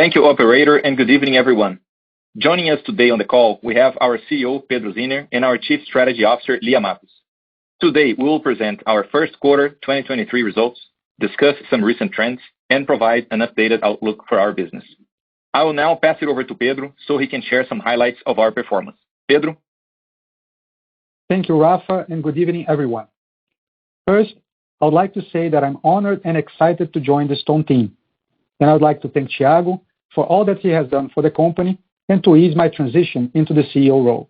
Thank you, operator, and good evening, everyone. Joining us today on the call, we have our CEO, Pedro Zinner, and our Chief Strategy Officer, Lia Matos. Today, we will present our first quarter 2023 results, discuss some recent trends, and provide an updated outlook for our business. I will now pass it over to Pedro so he can share some highlights of our performance. Pedro? Thank you, Rafa, and good evening, everyone. First, I would like to say that I'm honored and excited to join the Stone team, and I would like to thank Thiago for all that he has done for the company and to ease my transition into the CEO role.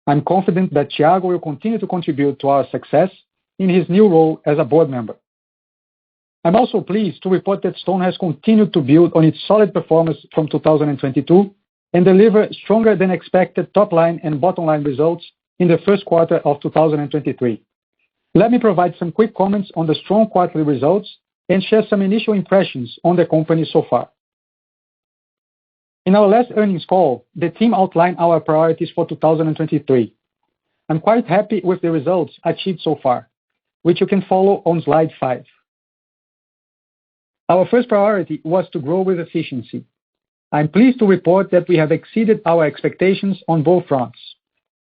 I'm confident that Thiago will continue to contribute to our success in his new role as a board member. I'm also pleased to report that Stone has continued to build on its solid performance from 2022 and deliver stronger than expected top line and bottom line results in the first quarter of 2023. Let me provide some quick comments on the strong quarterly results and share some initial impressions on the company so far. In our last earnings call, the team outlined our priorities for 2023. I'm quite happy with the results achieved so far, which you can follow on slide 5. Our first priority was to grow with efficiency. I'm pleased to report that we have exceeded our expectations on both fronts.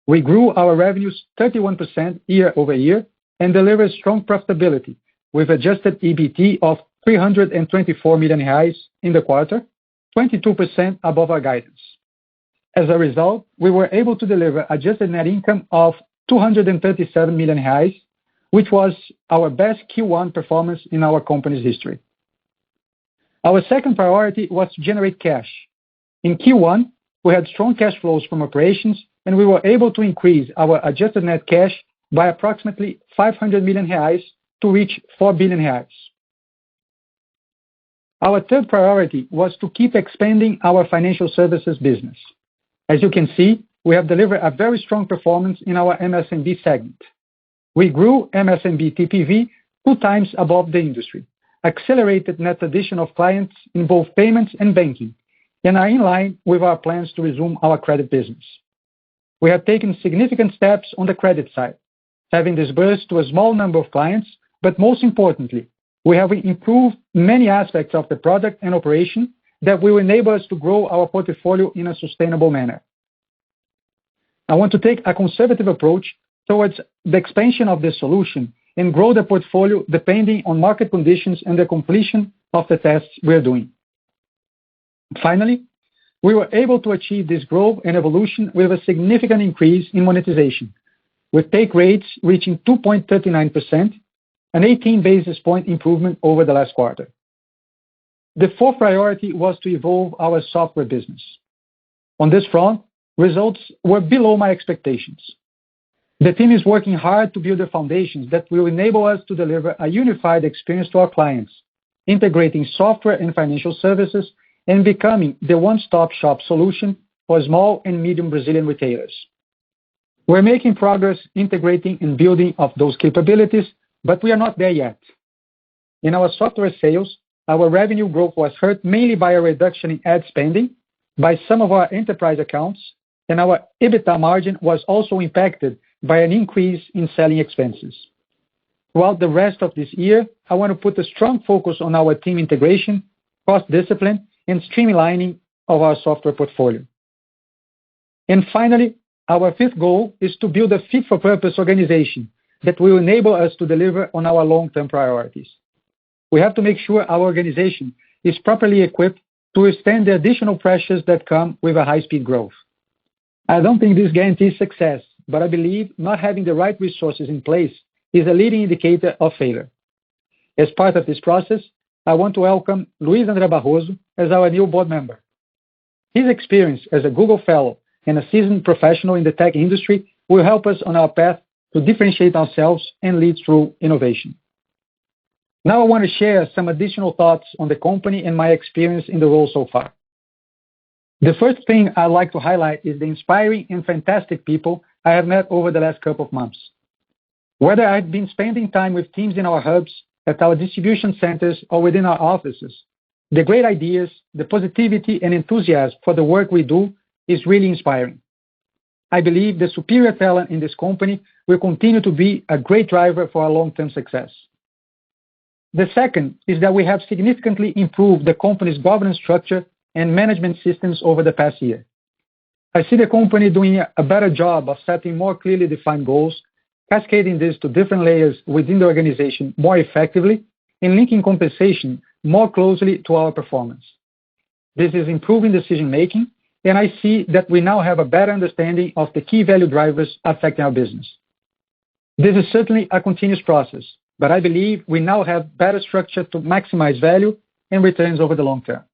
We grew our revenues 31% year-over-year and delivered strong profitability with adjusted EBT of 324 million reais in the quarter, 22% above our guidance. As a result, we were able to deliver adjusted net income of 237 million reais, which was our best Q1 performance in our company's history. Our second priority was to generate cash. In Q1, we had strong cash flows from operations, and we were able to increase our adjusted net cash by approximately 500 million reais to reach 4 billion reais. Our third priority was to keep expanding our financial services business. As you can see, we have delivered a very strong performance in our MSMB segment. We grew MSMB TPV 2 times above the industry, accelerated net addition of clients in both payments and banking, and are in line with our plans to resume our credit business. We have taken significant steps on the credit side, having disbursed to a small number of clients, but most importantly, we have improved many aspects of the product and operation that will enable us to grow our portfolio in a sustainable manner. I want to take a conservative approach towards the expansion of this solution and grow the portfolio depending on market conditions and the completion of the tests we are doing. Finally, we were able to achieve this growth and evolution with a significant increase in monetization, with take rates reaching 2.39%, an 18 basis point improvement over the last quarter. The fourth priority was to evolve our software business. On this front, results were below my expectations. The team is working hard to build the foundations that will enable us to deliver a unified experience to our clients, integrating software and financial services and becoming the one-stop shop solution for small and medium Brazilian retailers. We're making progress integrating and building of those capabilities, but we are not there yet. In our software sales, our revenue growth was hurt mainly by a reduction in ad spending by some of our enterprise accounts, and our EBITDA margin was also impacted by an increase in selling expenses. Throughout the rest of this year, I want to put a strong focus on our team integration, cost discipline, and streamlining of our software portfolio. And finally, our fifth goal is to build a fit-for-purpose organization that will enable us to deliver on our long-term priorities. We have to make sure our organization is properly equipped to withstand the additional pressures that come with a high-speed growth. I don't think this guarantees success, but I believe not having the right resources in place is a leading indicator of failure. As part of this process, I want to welcome Luiz André Barroso as our new board member. His experience as a Google Fellow and a seasoned professional in the tech industry will help us on our path to differentiate ourselves and lead through innovation. Now I want to share some additional thoughts on the company and my experience in the role so far. The first thing I'd like to highlight is the inspiring and fantastic people I have met over the last couple of months. Whether I've been spending time with teams in our hubs, at our distribution centers, or within our offices, the great ideas, the positivity and enthusiasm for the work we do is really inspiring. I believe the superior talent in this company will continue to be a great driver for our long-term success. The second is that we have significantly improved the company's governance structure and management systems over the past year. I see the company doing a better job of setting more clearly defined goals, cascading this to different layers within the organization more effectively, and linking compensation more closely to our performance. This is improving decision-making, and I see that we now have a better understanding of the key value drivers affecting our business. This is certainly a continuous process, but I believe we now have better structure to maximize value and returns over the long term.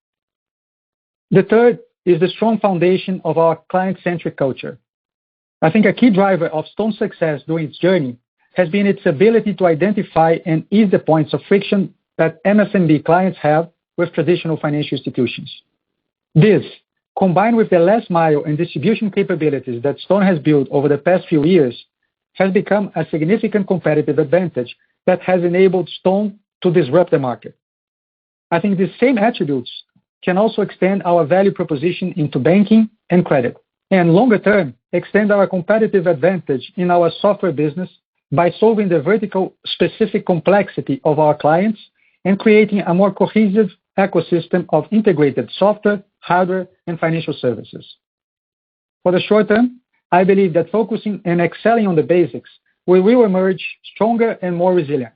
The third is the strong foundation of our client-centric culture. I think a key driver of Stone's success during its journey has been its ability to identify and ease the points of friction that MSMB clients have with traditional financial institutions. This, combined with the last mile and distribution capabilities that Stone has built over the past few years, has become a significant competitive advantage that has enabled Stone to disrupt the market. I think these same attributes can also extend our value proposition into banking and credit, and longer term, extend our competitive advantage in our software business by solving the vertical specific complexity of our clients and creating a more cohesive ecosystem of integrated software, hardware, and financial services. For the short term, I believe that focusing and excelling on the basics, we will emerge stronger and more resilient.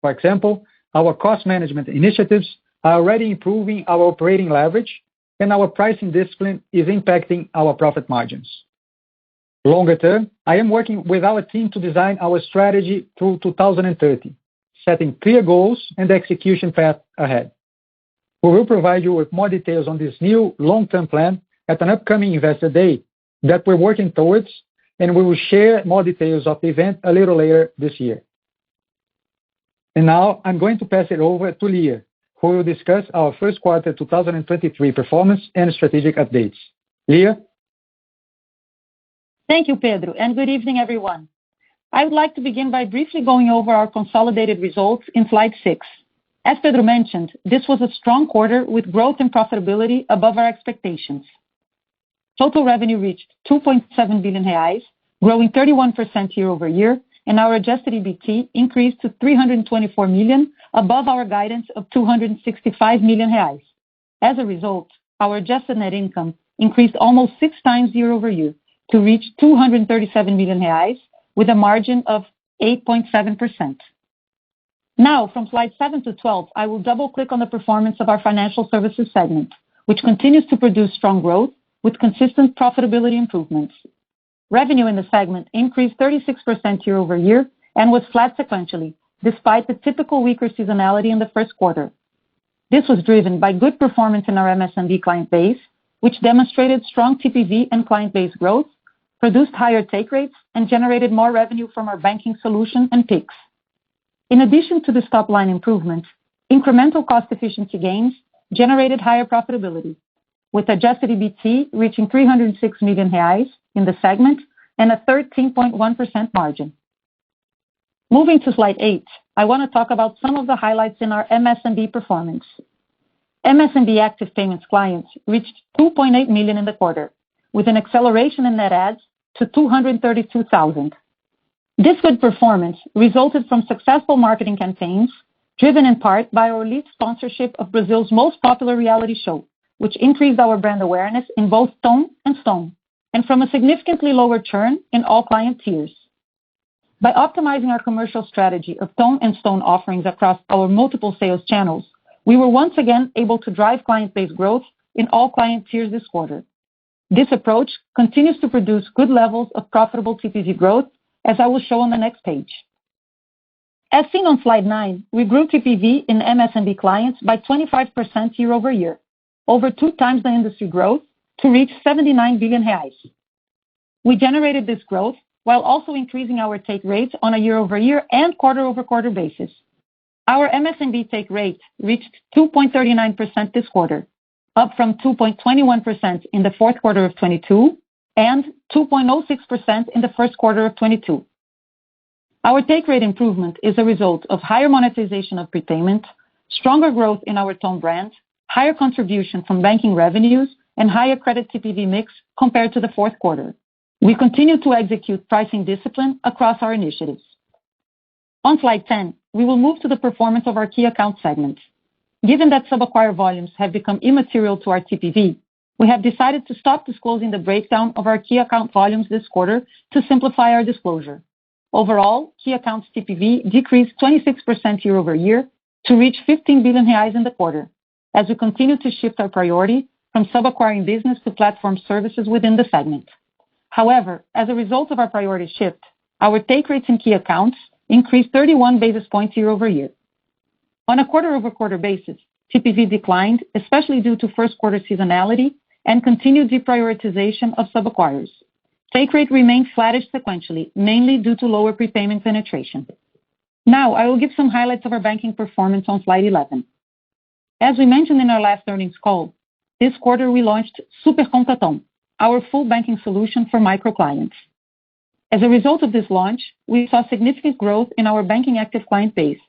For example, our cost management initiatives are already improving our operating leverage, and our pricing discipline is impacting our profit margins. Longer term, I am working with our team to design our strategy through 2030, setting clear goals and the execution path ahead. We will provide you with more details on this new long-term plan at an upcoming Investor Day that we're working towards, and we will share more details of the event a little later this year. And now I'm going to pass it over to Lia, who will discuss our first quarter 2023 performance and strategic updates. Lia? Thank you, Pedro, and good evening, everyone. I would like to begin by briefly going over our consolidated results in slide 6. As Pedro mentioned, this was a strong quarter with growth and profitability above our expectations. Total revenue reached 2.7 billion reais, growing 31% year-over-year, and our adjusted EBT increased to 324 million, above our guidance of 265 million reais. As a result, our adjusted net income increased almost 6 times year-over-year to reach 237 million reais with a margin of 8.7%. Now, from slide 7 to 12, I will double-click on the performance of our financial services segment, which continues to produce strong growth with consistent profitability improvements. Revenue in the segment increased 36% year-over-year and was flat sequentially, despite the typical weaker seasonality in the first quarter. This was driven by good performance in our MSMB client base, which demonstrated strong TPV and client base growth, produced higher take rates, and generated more revenue from our banking solution and Pix. In addition to this top-line improvement, incremental cost efficiency gains generated higher profitability, with adjusted EBT reaching 306 million reais in the segment and a 13.1% margin. Moving to slide 8, I want to talk about some of the highlights in our MSMB performance. MSMB active payments clients reached 2.8 million in the quarter, with an acceleration in net adds to 232,000. This good performance resulted from successful marketing campaigns, driven in part by our lead sponsorship of Brazil's most popular reality show, which increased our brand awareness in both Ton and Stone, and from a significantly lower churn in all client tiers. By optimizing our commercial strategy of Ton and Stone offerings across our multiple sales channels, we were once again able to drive client base growth in all client tiers this quarter. This approach continues to produce good levels of profitable TPV growth, as I will show on the next page. As seen on slide 9, we grew TPV in MSMB clients by 25% year-over-year, over 2 times the industry growth, to reach 79 billion reais. We generated this growth while also increasing our take rates on a year-over-year and quarter-over-quarter basis. Our MSMB take rate reached 2.39% this quarter, up from 2.21% in the fourth quarter of 2022 and 2.06% in the first quarter of 2022. Our take rate improvement is a result of higher monetization of prepayment, stronger growth in our Ton brand, higher contribution from banking revenues, and higher credit TPV mix compared to the fourth quarter. We continue to execute pricing discipline across our initiatives. On slide 10, we will move to the performance of our key account segment. Given that sub-acquire volumes have become immaterial to our TPV, we have decided to stop disclosing the breakdown of our key account volumes this quarter to simplify our disclosure. Overall, key accounts TPV decreased 26% year-over-year to reach 15 billion reais in the quarter, as we continue to shift our priority from sub-acquiring business to platform services within the segment. However, as a result of our priority shift, our take rates in key accounts increased 31 basis points year-over-year. On a quarter-over-quarter basis, TPV declined, especially due to first quarter seasonality and continued deprioritization of sub-acquirers. Take rate remained flattish sequentially, mainly due to lower prepayment penetration. Now, I will give some highlights of our banking performance on slide 11. As we mentioned in our last earnings call, this quarter we launched Super Conta Ton, our full banking solution for micro clients. As a result of this launch, we saw significant growth in our banking active client base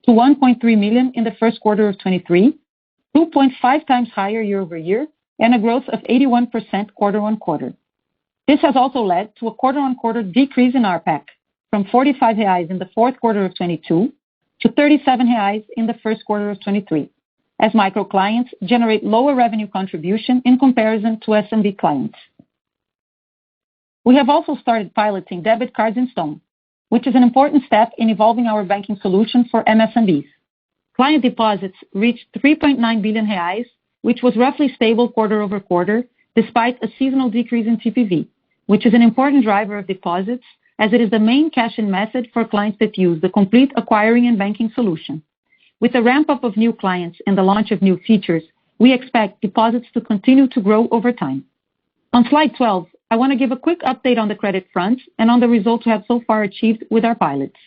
to 1.3 million in the first quarter of 2023, 2.5 times higher year-over-year, and a growth of 81% quarter-on-quarter. This has also led to a quarter-on-quarter decrease in RPAC from 45 reais in the fourth quarter of 2022 to 37 reais in the first quarter of 2023, as micro clients generate lower revenue contribution in comparison to SMB clients. We have also started piloting debit cards in Stone, which is an important step in evolving our banking solution for MSMBs. Client deposits reached 3.9 billion reais, which was roughly stable quarter-over-quarter, despite a seasonal decrease in TPV, which is an important driver of deposits, as it is the main cash-in method for clients that use the complete acquiring and banking solution. With the ramp-up of new clients and the launch of new features, we expect deposits to continue to grow over time. On slide 12, I want to give a quick update on the credit front and on the results we have so far achieved with our pilots.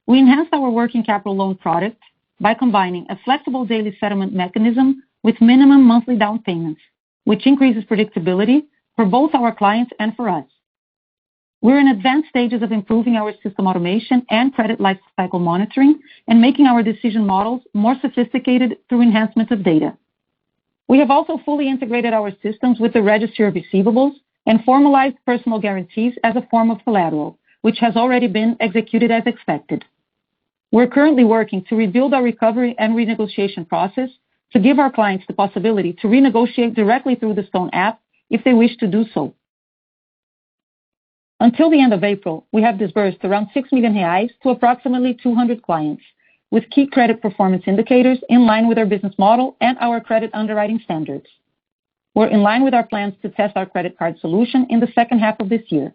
We enhanced our working capital loan product by combining a flexible daily settlement mechanism with minimum monthly down payments, which increases predictability for both our clients and for us. We're in advanced stages of improving our system automation and credit lifecycle monitoring and making our decision models more sophisticated through enhancement of data. We have also fully integrated our systems with the registry of receivables and formalized personal guarantees as a form of collateral, which has already been executed as expected. We're currently working to rebuild our recovery and renegotiation process to give our clients the possibility to renegotiate directly through the Stone app if they wish to do so. Until the end of April, we have disbursed around 6 million reais to approximately 200 clients, with key credit performance indicators in line with our business model and our credit underwriting standards. We're in line with our plans to test our credit card solution in the second half of this year.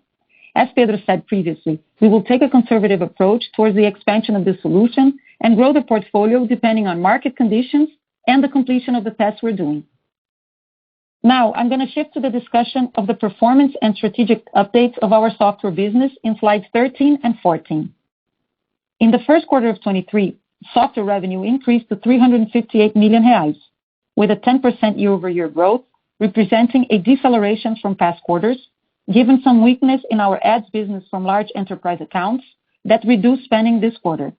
As Pedro said previously, we will take a conservative approach towards the expansion of this solution and grow the portfolio depending on market conditions and the completion of the tests we're doing. Now, I'm going to shift to the discussion of the performance and strategic updates of our software business in slides 13 and 14. In the first quarter of 2023, software revenue increased to 358 million reais, with a 10% year-over-year growth, representing a deceleration from past quarters, given some weakness in our ads business from large enterprise accounts that reduced spending this quarter.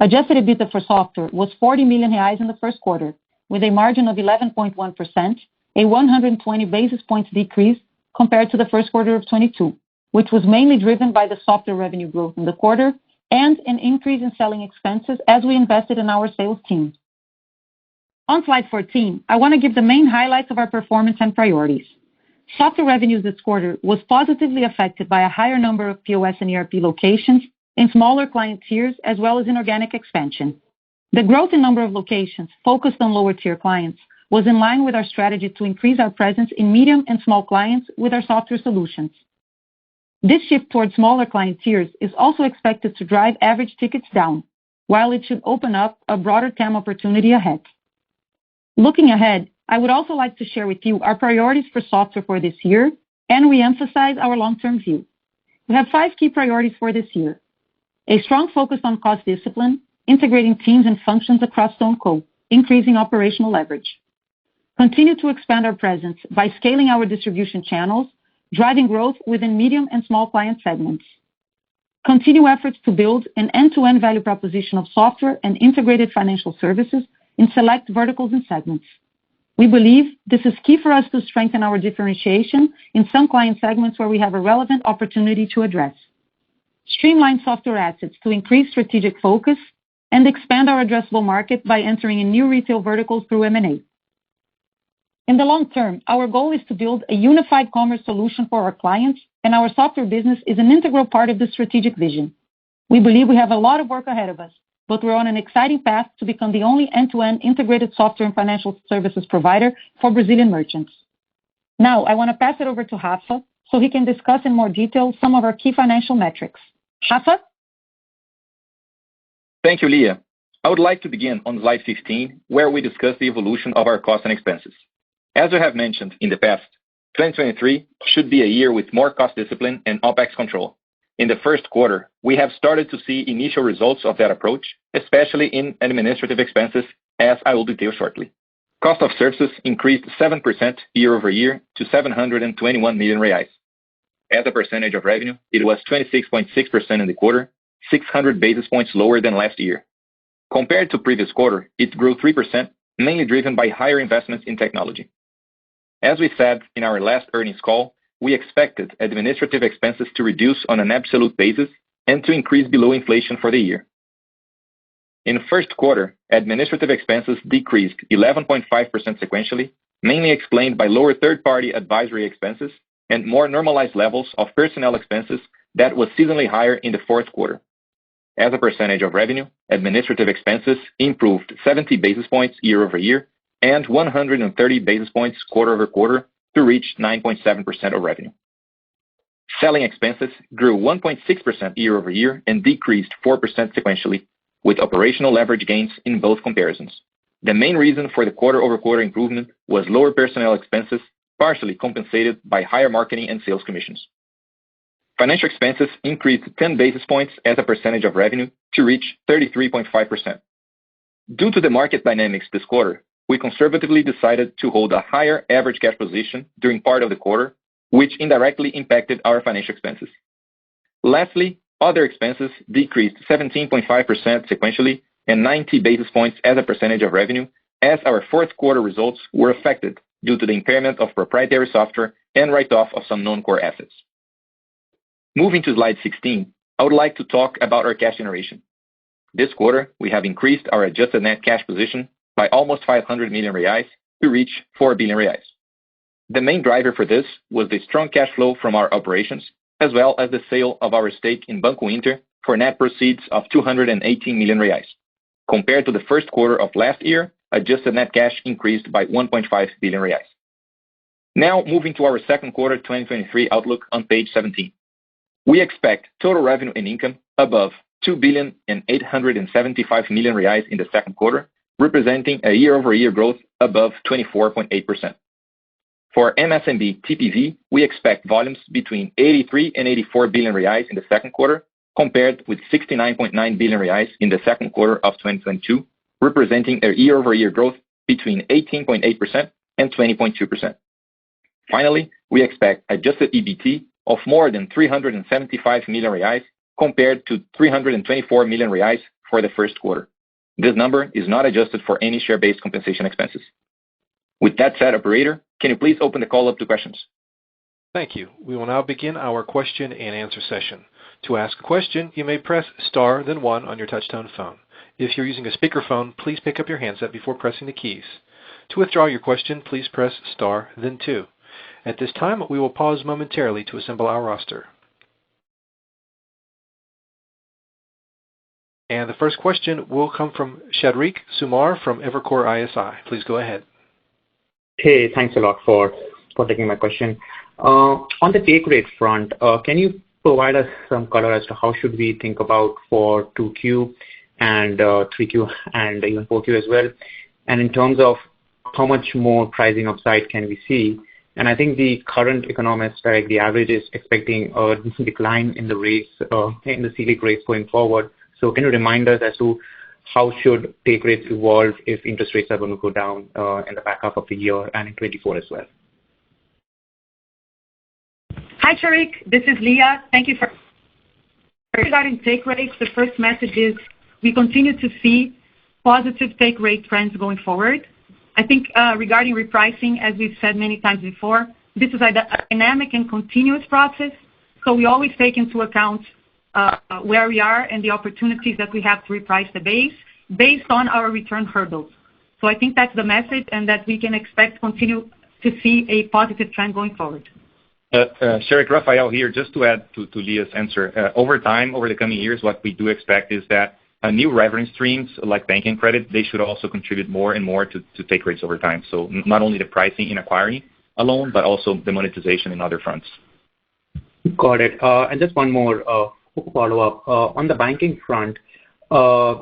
Adjusted EBITDA for software was 40 million reais in the first quarter, with a margin of 11.1%, a 120 basis points decrease compared to the first quarter of 2022, which was mainly driven by the software revenue growth in the quarter and an increase in selling expenses as we invested in our sales team. On slide 14, I want to give the main highlights of our performance and priorities. Software revenues this quarter was positively affected by a higher number of POS and ERP locations in smaller client tiers, as well as in organic expansion. The growth in number of locations focused on lower tier clients was in line with our strategy to increase our presence in medium and small clients with our software solutions. This shift towards smaller client tiers is also expected to drive average tickets down, while it should open up a broader TAM opportunity ahead. Looking ahead, I would also like to share with you our priorities for software for this year and re-emphasize our long-term view. We have 5 key priorities for this year. A strong focus on cost discipline, integrating teams and functions across StoneCo, increasing operational leverage. Continue to expand our presence by scaling our distribution channels, driving growth within medium and small client segments. Continue efforts to build an end-to-end value proposition of software and integrated financial services in select verticals and segments. We believe this is key for us to strengthen our differentiation in some client segments where we have a relevant opportunity to address. streamline software assets to increase strategic focus, and expand our addressable market by entering in new retail verticals through M&A. In the long term, our goal is to build a unified commerce solution for our clients, and our software business is an integral part of this strategic vision. We believe we have a lot of work ahead of us, but we're on an exciting path to become the only end-to-end integrated software and financial services provider for Brazilian merchants. Now, I want to pass it over to Rafa so he can discuss in more detail some of our key financial metrics. Rafa? Thank you, Lia. I would like to begin on slide 15, where we discuss the evolution of our costs and expenses. As we have mentioned in the past, 2023 should be a year with more cost discipline and OpEx control. In the first quarter, we have started to see initial results of that approach, especially in administrative expenses, as I will detail shortly. Cost of services increased 7% year-over-year to 721 million reais. As a percentage of revenue, it was 26.6% in the quarter, 600 basis points lower than last year. Compared to previous quarter, it grew 3%, mainly driven by higher investments in technology. As we said in our last earnings call, we expected administrative expenses to reduce on an absolute basis and to increase below inflation for the year. In the first quarter, administrative expenses decreased 11.5% sequentially, mainly explained by lower third-party advisory expenses and more normalized levels of personnel expenses that was seasonally higher in the fourth quarter. As a percentage of revenue, administrative expenses improved 70 basis points year-over-year and 130 basis points quarter-over-quarter to reach 9.7% of revenue. Selling expenses grew 1.6% year-over-year and decreased 4% sequentially, with operational leverage gains in both comparisons. The main reason for the quarter-over-quarter improvement was lower personnel expenses, partially compensated by higher marketing and sales commissions. Financial expenses increased 10 basis points as a percentage of revenue to reach 33.5%. Due to the market dynamics this quarter, we conservatively decided to hold a higher average cash position during part of the quarter, which indirectly impacted our financial expenses. Lastly, other expenses decreased 17.5% sequentially and 90 basis points as a percentage of revenue, as our fourth quarter results were affected due to the impairment of proprietary software and write-off of some non-core assets. Moving to slide 16, I would like to talk about our cash generation. This quarter, we have increased our adjusted net cash position by almost 500 million reais to reach 4 billion reais. The main driver for this was the strong cash flow from our operations, as well as the sale of our stake in Banco Inter for net proceeds of 218 million reais. Compared to the first quarter of last year, adjusted net cash increased by 1.5 billion reais. Now, moving to our second quarter 2023 outlook on page 17. We expect total revenue and income above 2.875 billion reais in the second quarter, representing a year-over-year growth above 24.8%. For MSMB TPV, we expect volumes between 83 and 84 billion reais in the second quarter, compared with 69.9 billion reais in the second quarter of 2022, representing a year-over-year growth between 18.8% and 20.2%. Finally, we expect adjusted EBT of more than 375 million reais compared to 324 million reais for the first quarter. This number is not adjusted for any share-based compensation expenses. With that said, operator, can you please open the call up to questions? Thank you. We will now begin our question and answer session. To ask a question, you may press star, then one on your touchtone phone. If you're using a speakerphone, please pick up your handset before pressing the keys. To withdraw your question, please press star, then two. At this time, we will pause momentarily to assemble our roster. And the first question will come from Sheriq Sumar from Evercore ISI. Please go ahead. Hey, thanks a lot for taking my question. On the take rate front, can you provide us some color as to how should we think about for 2Q and 3Q and even 4Q as well? And in terms of how much more pricing upside can we see? And I think the current economists, like the average, is expecting a decline in the rates, in the Selic rates going forward. So can you remind us as to how should take rates evolve if interest rates are going to go down in the back half of the year and in 2024 as well? Hi, Sheriq. This is Lia. Thank you for regarding take rates. The first message is we continue to see positive take rate trends going forward. I think regarding repricing, as we've said many times before, this is a dynamic and continuous process. So we always take into account where we are and the opportunities that we have to reprice the base based on our return hurdles. So I think that's the message, and that we can expect continue to see a positive trend going forward. Sheriq, Rafael here, just to add to Leah's answer. Over time, over the coming years, what we do expect is that new revenue streams like banking credit, they should also contribute more and more to take rates over time. So not only the pricing in acquiring alone, but also the monetization in other fronts. Got it. And just one more follow-up. On the banking front,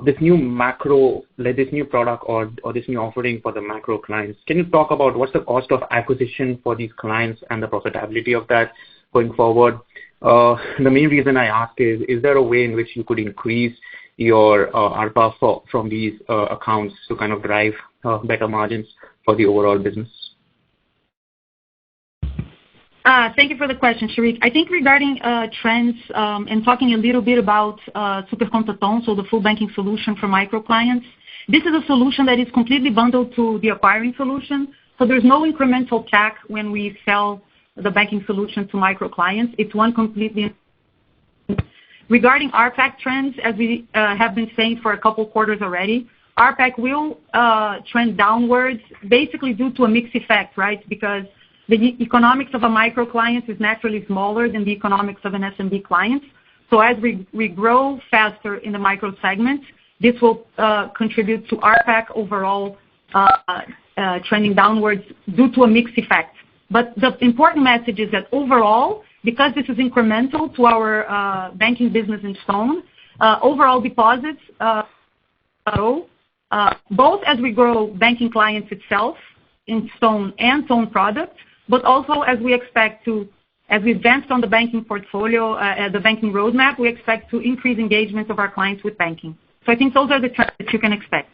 this new product or this new offering for the macro clients, can you talk about what's the cost of acquisition for these clients and the profitability of that going forward? The main reason I ask is there a way in which you could increase your ARPA from these accounts to kind of drive better margins for the overall business? Thank you for the question, Sheriq. I think regarding trends and talking a little bit about Super Conta Ton, so the full banking solution for micro clients, this is a solution that is completely bundled to the acquiring solution. So there's no incremental CAC when we sell the banking solution to micro clients. It's one completely. Regarding RPAC trends, as we have been saying for a couple quarters already, RPAC will trend downwards, basically due to a mix effect, right? Because the economics of a micro client is naturally smaller than the economics of an SMB client. So as we grow faster in the micro segment, this will contribute to RPAC overall trending downwards due to a mix effect. But the important message is that overall, because this is incremental to our banking business in Stone, overall deposits grow, both as we grow banking clients itself in Stone and Stone products, but also as we expect to, as we advance on the banking portfolio, the banking roadmap, we expect to increase engagement of our clients with banking. So I think those are the trends that you can expect.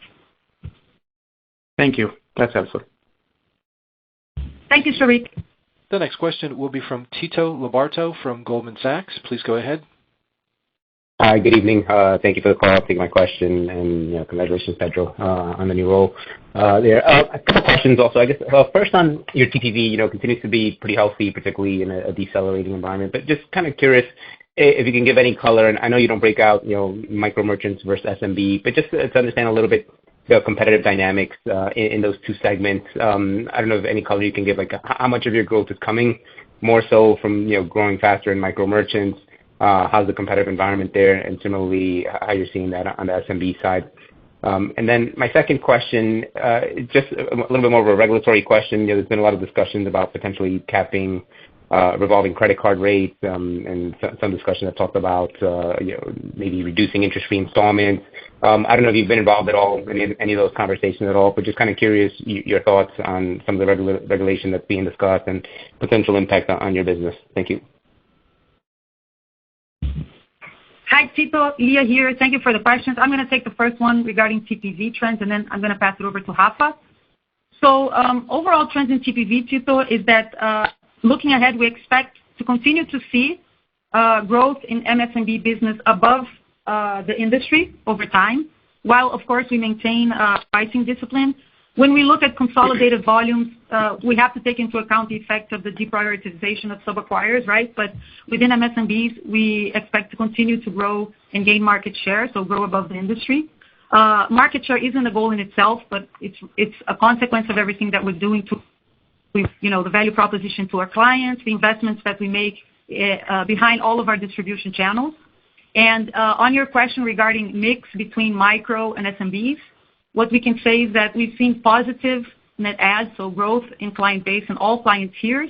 Thank you. That's helpful. Thank you, Sheriq. The next question will be from Tito Labarto from Goldman Sachs. Please go ahead. Hi, good evening. Thank you for the call, taking my question, and congratulations, Pedro, on the new role there. A couple questions also. I guess first on your TPV, continues to be pretty healthy, particularly in a decelerating environment. But just kind of curious if you can give any color, and I know you don't break out, micro merchants versus SMB, but just to understand a little bit the competitive dynamics in those two segments. I don't know if any color you can give, like how much of your growth is coming more so from growing faster in micro merchants. How's the competitive environment there, and similarly, how you're seeing that on the SMB side. And then my second question, just a little bit more of a regulatory question. There's been a lot of discussions about potentially capping revolving credit card rates, and some discussion that talked about maybe reducing interest-free installments. I don't know if you've been involved at all in any of those conversations at all, but just kind of curious your thoughts on some of the regulation that's being discussed and potential impact on your business. Thank you. Hi, Tito. Leah here. Thank you for the questions. I'm going to take the first one regarding TPV trends, and then I'm going to pass it over to Rafa. So overall trends in TPV, Tito, is that looking ahead, we expect to continue to see growth in MSMB business above the industry over time, while, of course, we maintain pricing discipline. When we look at consolidated volumes, we have to take into account the effect of the deprioritization of sub-acquirers, right? But within MSMBs, we expect to continue to grow and gain market share, so grow above the industry. Market share isn't a goal in itself, but it's a consequence of everything that we're doing to the value proposition to our clients, the investments that we make behind all of our distribution channels. And on your question regarding mix between micro and SMBs, what we can say is that we've seen positive net adds, so growth in client base and all client tiers,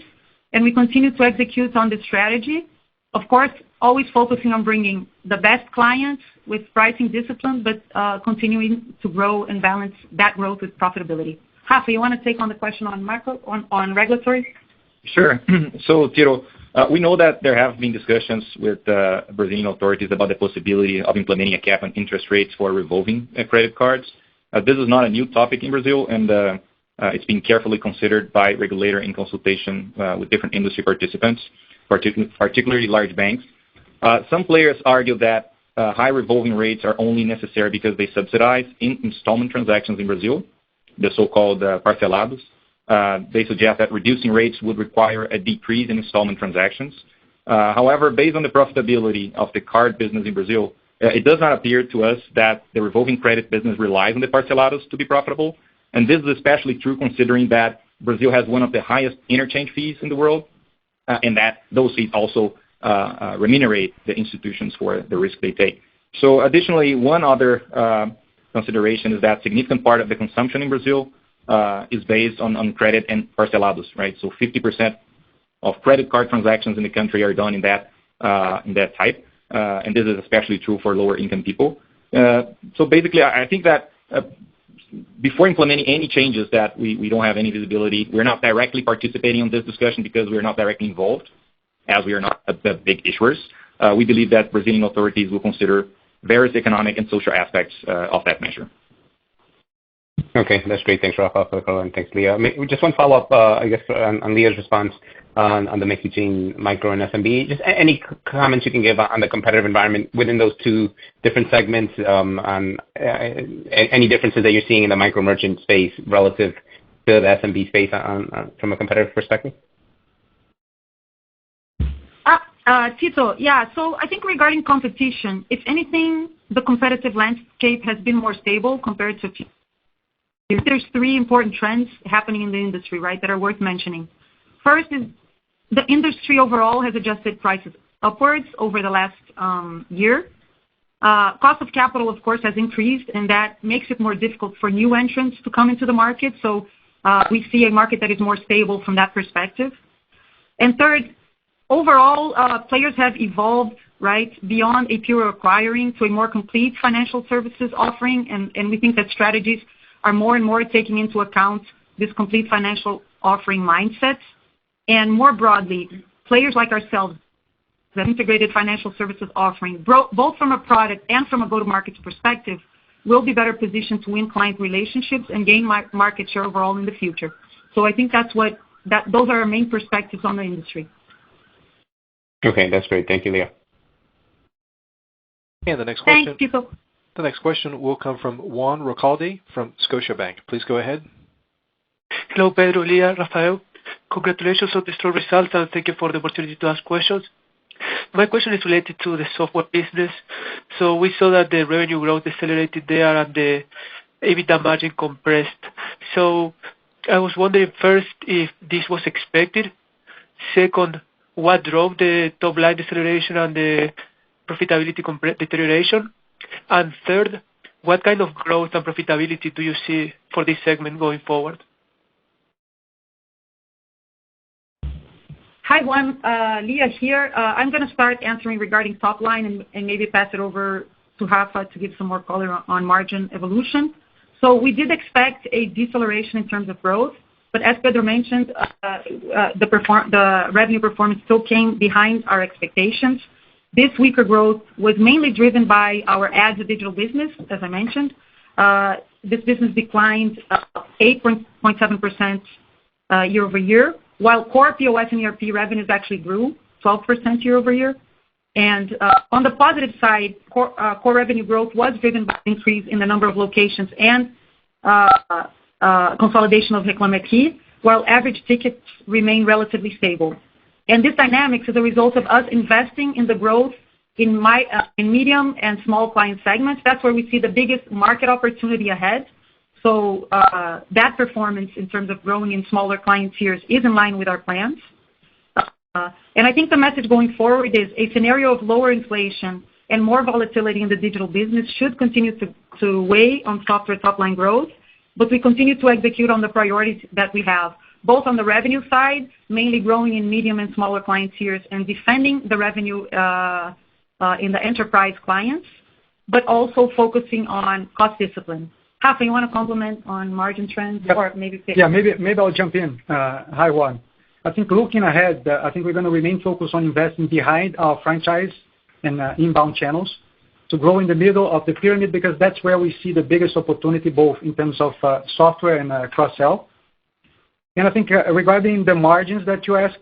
and we continue to execute on this strategy. Of course, always focusing on bringing the best clients with pricing discipline, but continuing to grow and balance that growth with profitability. Rafa, you want to take on the question on macro, on regulatory? Sure. So, Tito, we know that there have been discussions with Brazilian authorities about the possibility of implementing a cap on interest rates for revolving credit cards. This is not a new topic in Brazil, and it's been carefully considered by regulator in consultation with different industry participants, particularly large banks. Some players argue that high revolving rates are only necessary because they subsidize installment transactions in Brazil, the so-called parcelados. They suggest that reducing rates would require a decrease in installment transactions. However, based on the profitability of the card business in Brazil, it does not appear to us that the revolving credit business relies on the parcelados to be profitable. And this is especially true considering that Brazil has one of the highest interchange fees in the world, and that those fees also remunerate the institutions for the risk they take. So additionally, one other consideration is that significant part of the consumption in Brazil is based on credit and parcelados, right? So 50% of credit card transactions in the country are done in that type, and this is especially true for lower income people. So basically, I think that before implementing any changes that we don't have any visibility, we're not directly participating in this discussion because we're not directly involved, as we are not the big issuers. We believe that Brazilian authorities will consider various economic and social aspects of that measure. Okay, that's great. Thanks, Rafa, for the call, and thanks, Lia. Just one follow-up, I guess, on Lia's response on the mix between micro and SMB. Just any comments you can give on the competitive environment within those two different segments, on any differences that you're seeing in the micro merchant space relative to the SMB space from a competitive perspective? Tito, yeah. So I think regarding competition, if anything, the competitive landscape has been more stable compared to. There's three important trends happening in the industry, right, that are worth mentioning. First is the industry overall has adjusted prices upwards over the last year. Cost of capital, of course, has increased, and that makes it more difficult for new entrants to come into the market. So we see a market that is more stable from that perspective. And third, overall, players have evolved, right, beyond a pure acquiring to a more complete financial services offering, and we think that strategies are more and more taking into account this complete financial offering mindset. And more broadly, players like ourselves, the integrated financial services offering, both from a product and from a go-to-market perspective, will be better positioned to win client relationships and gain market share overall in the future. So I think those are our main perspectives on the industry. Okay, that's great. Thank you, Lia. And the next question. Thanks, Tito. The next question will come from Juan Recalde from Scotiabank. Please go ahead. Hello, Pedro, Lia, Rafael. Congratulations on the strong results, and thank you for the opportunity to ask questions. My question is related to the software business. So we saw that the revenue growth accelerated there and the EBITDA margin compressed. So I was wondering first if this was expected. Second, what drove the top line deceleration and the profitability deterioration? And third, what kind of growth and profitability do you see for this segment going forward? Hi, Juan. Lia here. I'm going to start answering regarding top line and maybe pass it over to Rafa to give some more color on margin evolution. So we did expect a deceleration in terms of growth, but as Pedro mentioned, the revenue performance still came behind our expectations. This weaker growth was mainly driven by our ads and digital business, as I mentioned. This business declined 8.7% year over year, while core POS and ERP revenues actually grew 12% year over year. And on the positive side, core revenue growth was driven by an increase in the number of locations and consolidation of Reclame Aqui, while average tickets remain relatively stable. And this dynamics is a result of us investing in the growth in medium and small client segments. That's where we see the biggest market opportunity ahead. So that performance in terms of growing in smaller client tiers is in line with our plans. And I think the message going forward is a scenario of lower inflation and more volatility in the digital business should continue to weigh on software top-line growth, but we continue to execute on the priorities that we have, both on the revenue side, mainly growing in medium and smaller client tiers and defending the revenue in the enterprise clients, but also focusing on cost discipline. Rafa, you want to comment on margin trends? Yep. Or maybe Yeah, maybe I'll jump in. Hi, Juan. I think looking ahead, I think we're going to remain focused on investing behind our franchise and inbound channels to grow in the middle of the pyramid because that's where we see the biggest opportunity, both in terms of software and cross-sell. And I think regarding the margins that you asked,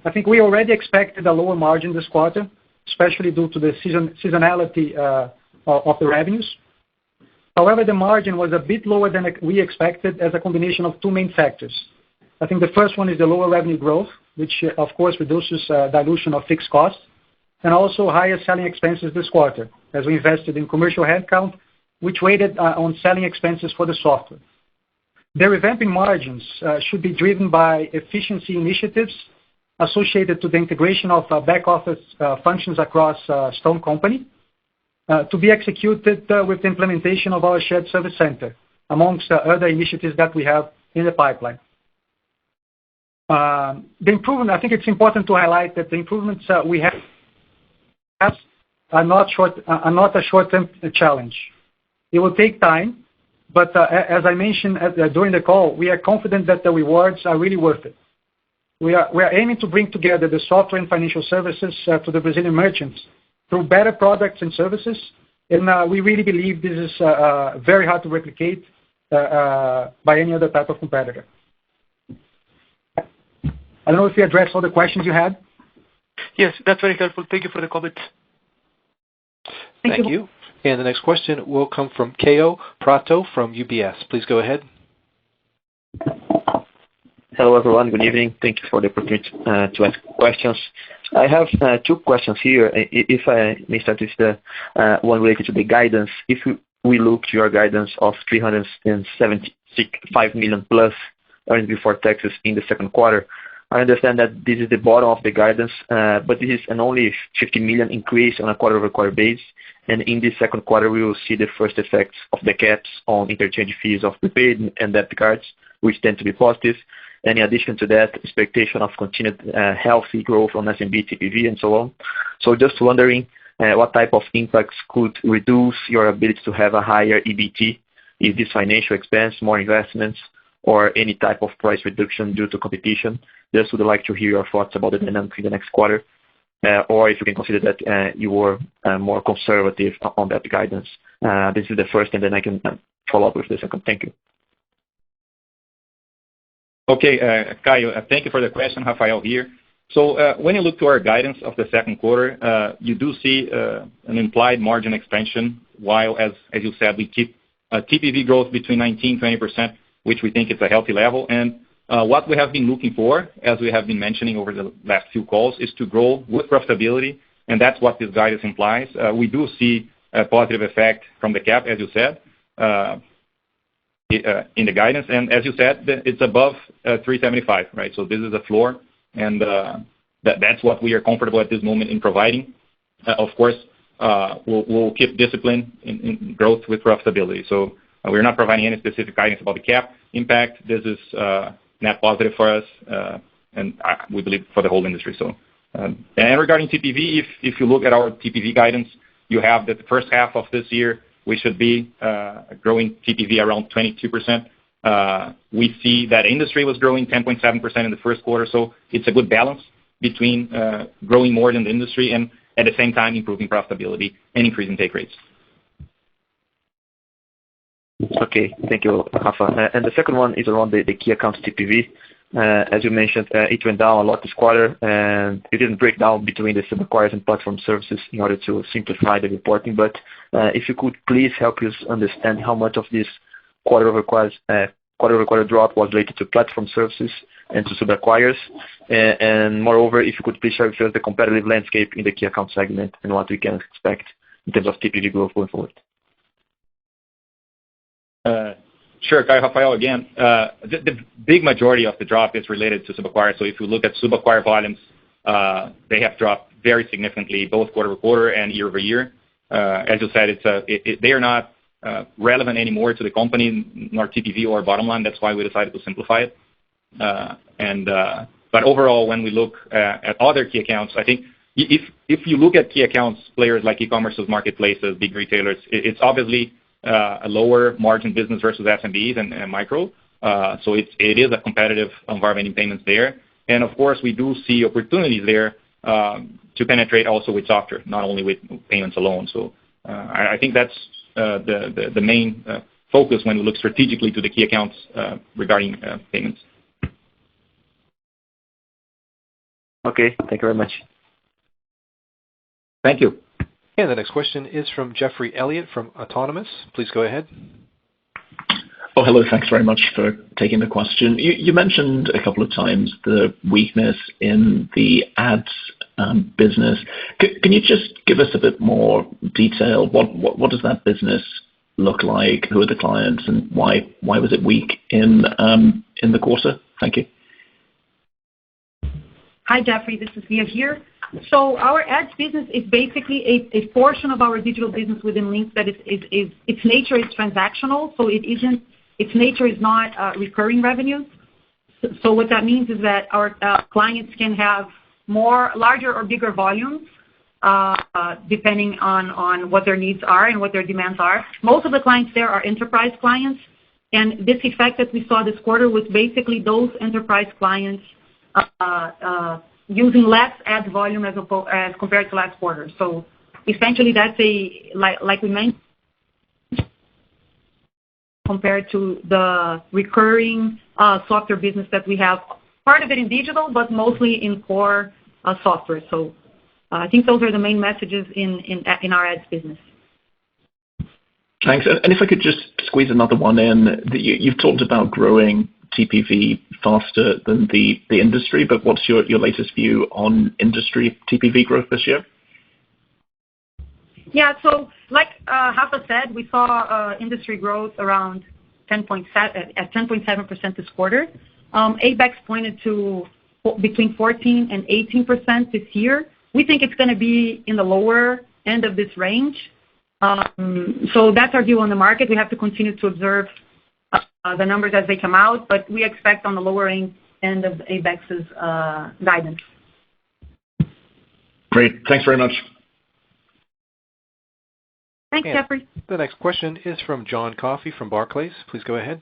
I think we already expected a lower margin this quarter, especially due to the seasonality of the revenues. However, the margin was a bit lower than we expected as a combination of two main factors. I think the first one is the lower revenue growth which of course reduces dilution of fixed costs, and also higher selling expenses this quarter as we invested in commercial headcount, which weighted on selling expenses for the software. The revamping margins should be driven by efficiency initiatives associated to the integration of back office functions across Stone Company to be executed with the implementation of our shared service center, amongst other initiatives that we have in the pipeline. The improvement, I think it's important to highlight that the improvements we have are not a short-term challenge. It will take time, but as I mentioned during the call, we are confident that the rewards are really worth it. We are aiming to bring together the software and financial services to the Brazilian merchants through better products and services, and we really believe this is very hard to replicate by any other type of competitor. I don't know if we addressed all the questions you had. Yes, that's very helpful. Thank you for the comments. Thank you. And the next question will come from Caio Prato from UBS. Please go ahead. Hello, everyone. Good evening. Thank you for the opportunity to ask questions. I have two questions here. If I may start with the one related to the guidance. If we look to your guidance of 375 million plus earnings before taxes in the second quarter, I understand that this is the bottom of the guidance, but this is an only 50 million increase on a quarter-over-quarter base. And in this second quarter, we will see the first effects of the caps on interchange fees of prepaid and debit cards, which tend to be positive. And in addition to that, expectation of continued healthy growth on SMB, TPV, and so on. So just wondering what type of impacts could reduce your ability to have a higher EBT? Is this financial expense, more investments, or any type of price reduction due to competition? Just would like to hear your thoughts about the dynamic in the next quarter, or if you can consider that you were more conservative on that guidance. This is the first, and then I can follow up with the second. Thank you. Okay, Caio, thank you for the question. Rafael here. So when you look to our guidance of the second quarter, you do see an implied margin expansion, while, as you said, we keep TPV growth between 19-20%, which we think is a healthy level. And what we have been looking for, as we have been mentioning over the last few calls, is to grow with profitability, and that's what this guidance implies. We do see a positive effect from the cap, as you said, in the guidance. And as you said, it's above 375, right? So this is a floor, and that's what we are comfortable at this moment in providing. Of course, we'll keep discipline in growth with profitability. So we're not providing any specific guidance about the cap impact. This is net positive for us, and we believe for the whole industry. So, and regarding TPV, if you look at our TPV guidance, you have that the first half of this year we should be growing TPV around 22%. We see that industry was growing 10.7% in the first quarter, so it's a good balance between growing more than the industry and at the same time improving profitability and increasing take rates. Okay, thank you, Rafa. And the second one is around the key accounts TPV. As you mentioned, it went down a lot this quarter, and it didn't break down between the sub-acquirers and platform services in order to simplify the reporting. But if you could please help us understand how much of this quarter-over-quarter drop was related to platform services and to sub-acquirers. And moreover, if you could please share with us the competitive landscape in the key account segment and what we can expect in terms of TPV growth going forward. Sure, Caio. Rafael again. The big majority of the drop is related to sub-acquirer. So if you look at sub-acquirer volumes, they have dropped very significantly, both quarter-over-quarter and year-over-year. As you said, they are not relevant anymore to the company, nor TPV or bottom line. That's why we decided to simplify it. But overall, when we look at other key accounts, I think if you look at key accounts, players like e-commerce, marketplaces, big retailers, it's obviously a lower margin business versus SMBs and micro. So it is a competitive environment in payments there. And of course, we do see opportunities there to penetrate also with software, not only with payments alone. So I think that's the main focus when we look strategically to the key accounts regarding payments. Okay, thank you very much. Thank you. And the next question is from Jeffrey Elliott from Autonomous. Please go ahead. Oh, hello. Thanks very much for taking the question. You mentioned a couple of times the weakness in the ads business. Can you just give us a bit more detail? What does that business look like? Who are the clients, and why was it weak in the quarter? Thank you. Hi, Jeffrey. This is Lia here. So our ads business is basically a portion of our digital business within Linx that is its nature is transactional, so its nature is not recurring revenues. So what that means is that our clients can have larger or bigger volumes depending on what their needs are and what their demands are. Most of the clients there are enterprise clients, and this effect that we saw this quarter was basically those enterprise clients using less ad volume as compared to last quarter. So essentially, that's like we mentioned, compared to the recurring software business that we have, part of it in digital, but mostly in core software. So I think those are the main messages in our ads business. Thanks. And if I could just squeeze another one in, you've talked about growing TPV faster than the industry, but what's your latest view on industry TPV growth this year? Yeah, so like Rafa said, we saw industry growth around 10.7% this quarter. ABEX pointed to between 14 and 18% this year. We think it's going to be in the lower end of this range. So that's our view on the market. We have to continue to observe the numbers as they come out, but we expect on the lower end of ABEX's guidance. Great. Thanks very much. Thanks, Jeffrey. The next question is from John Coffey from Barclays. Please go ahead.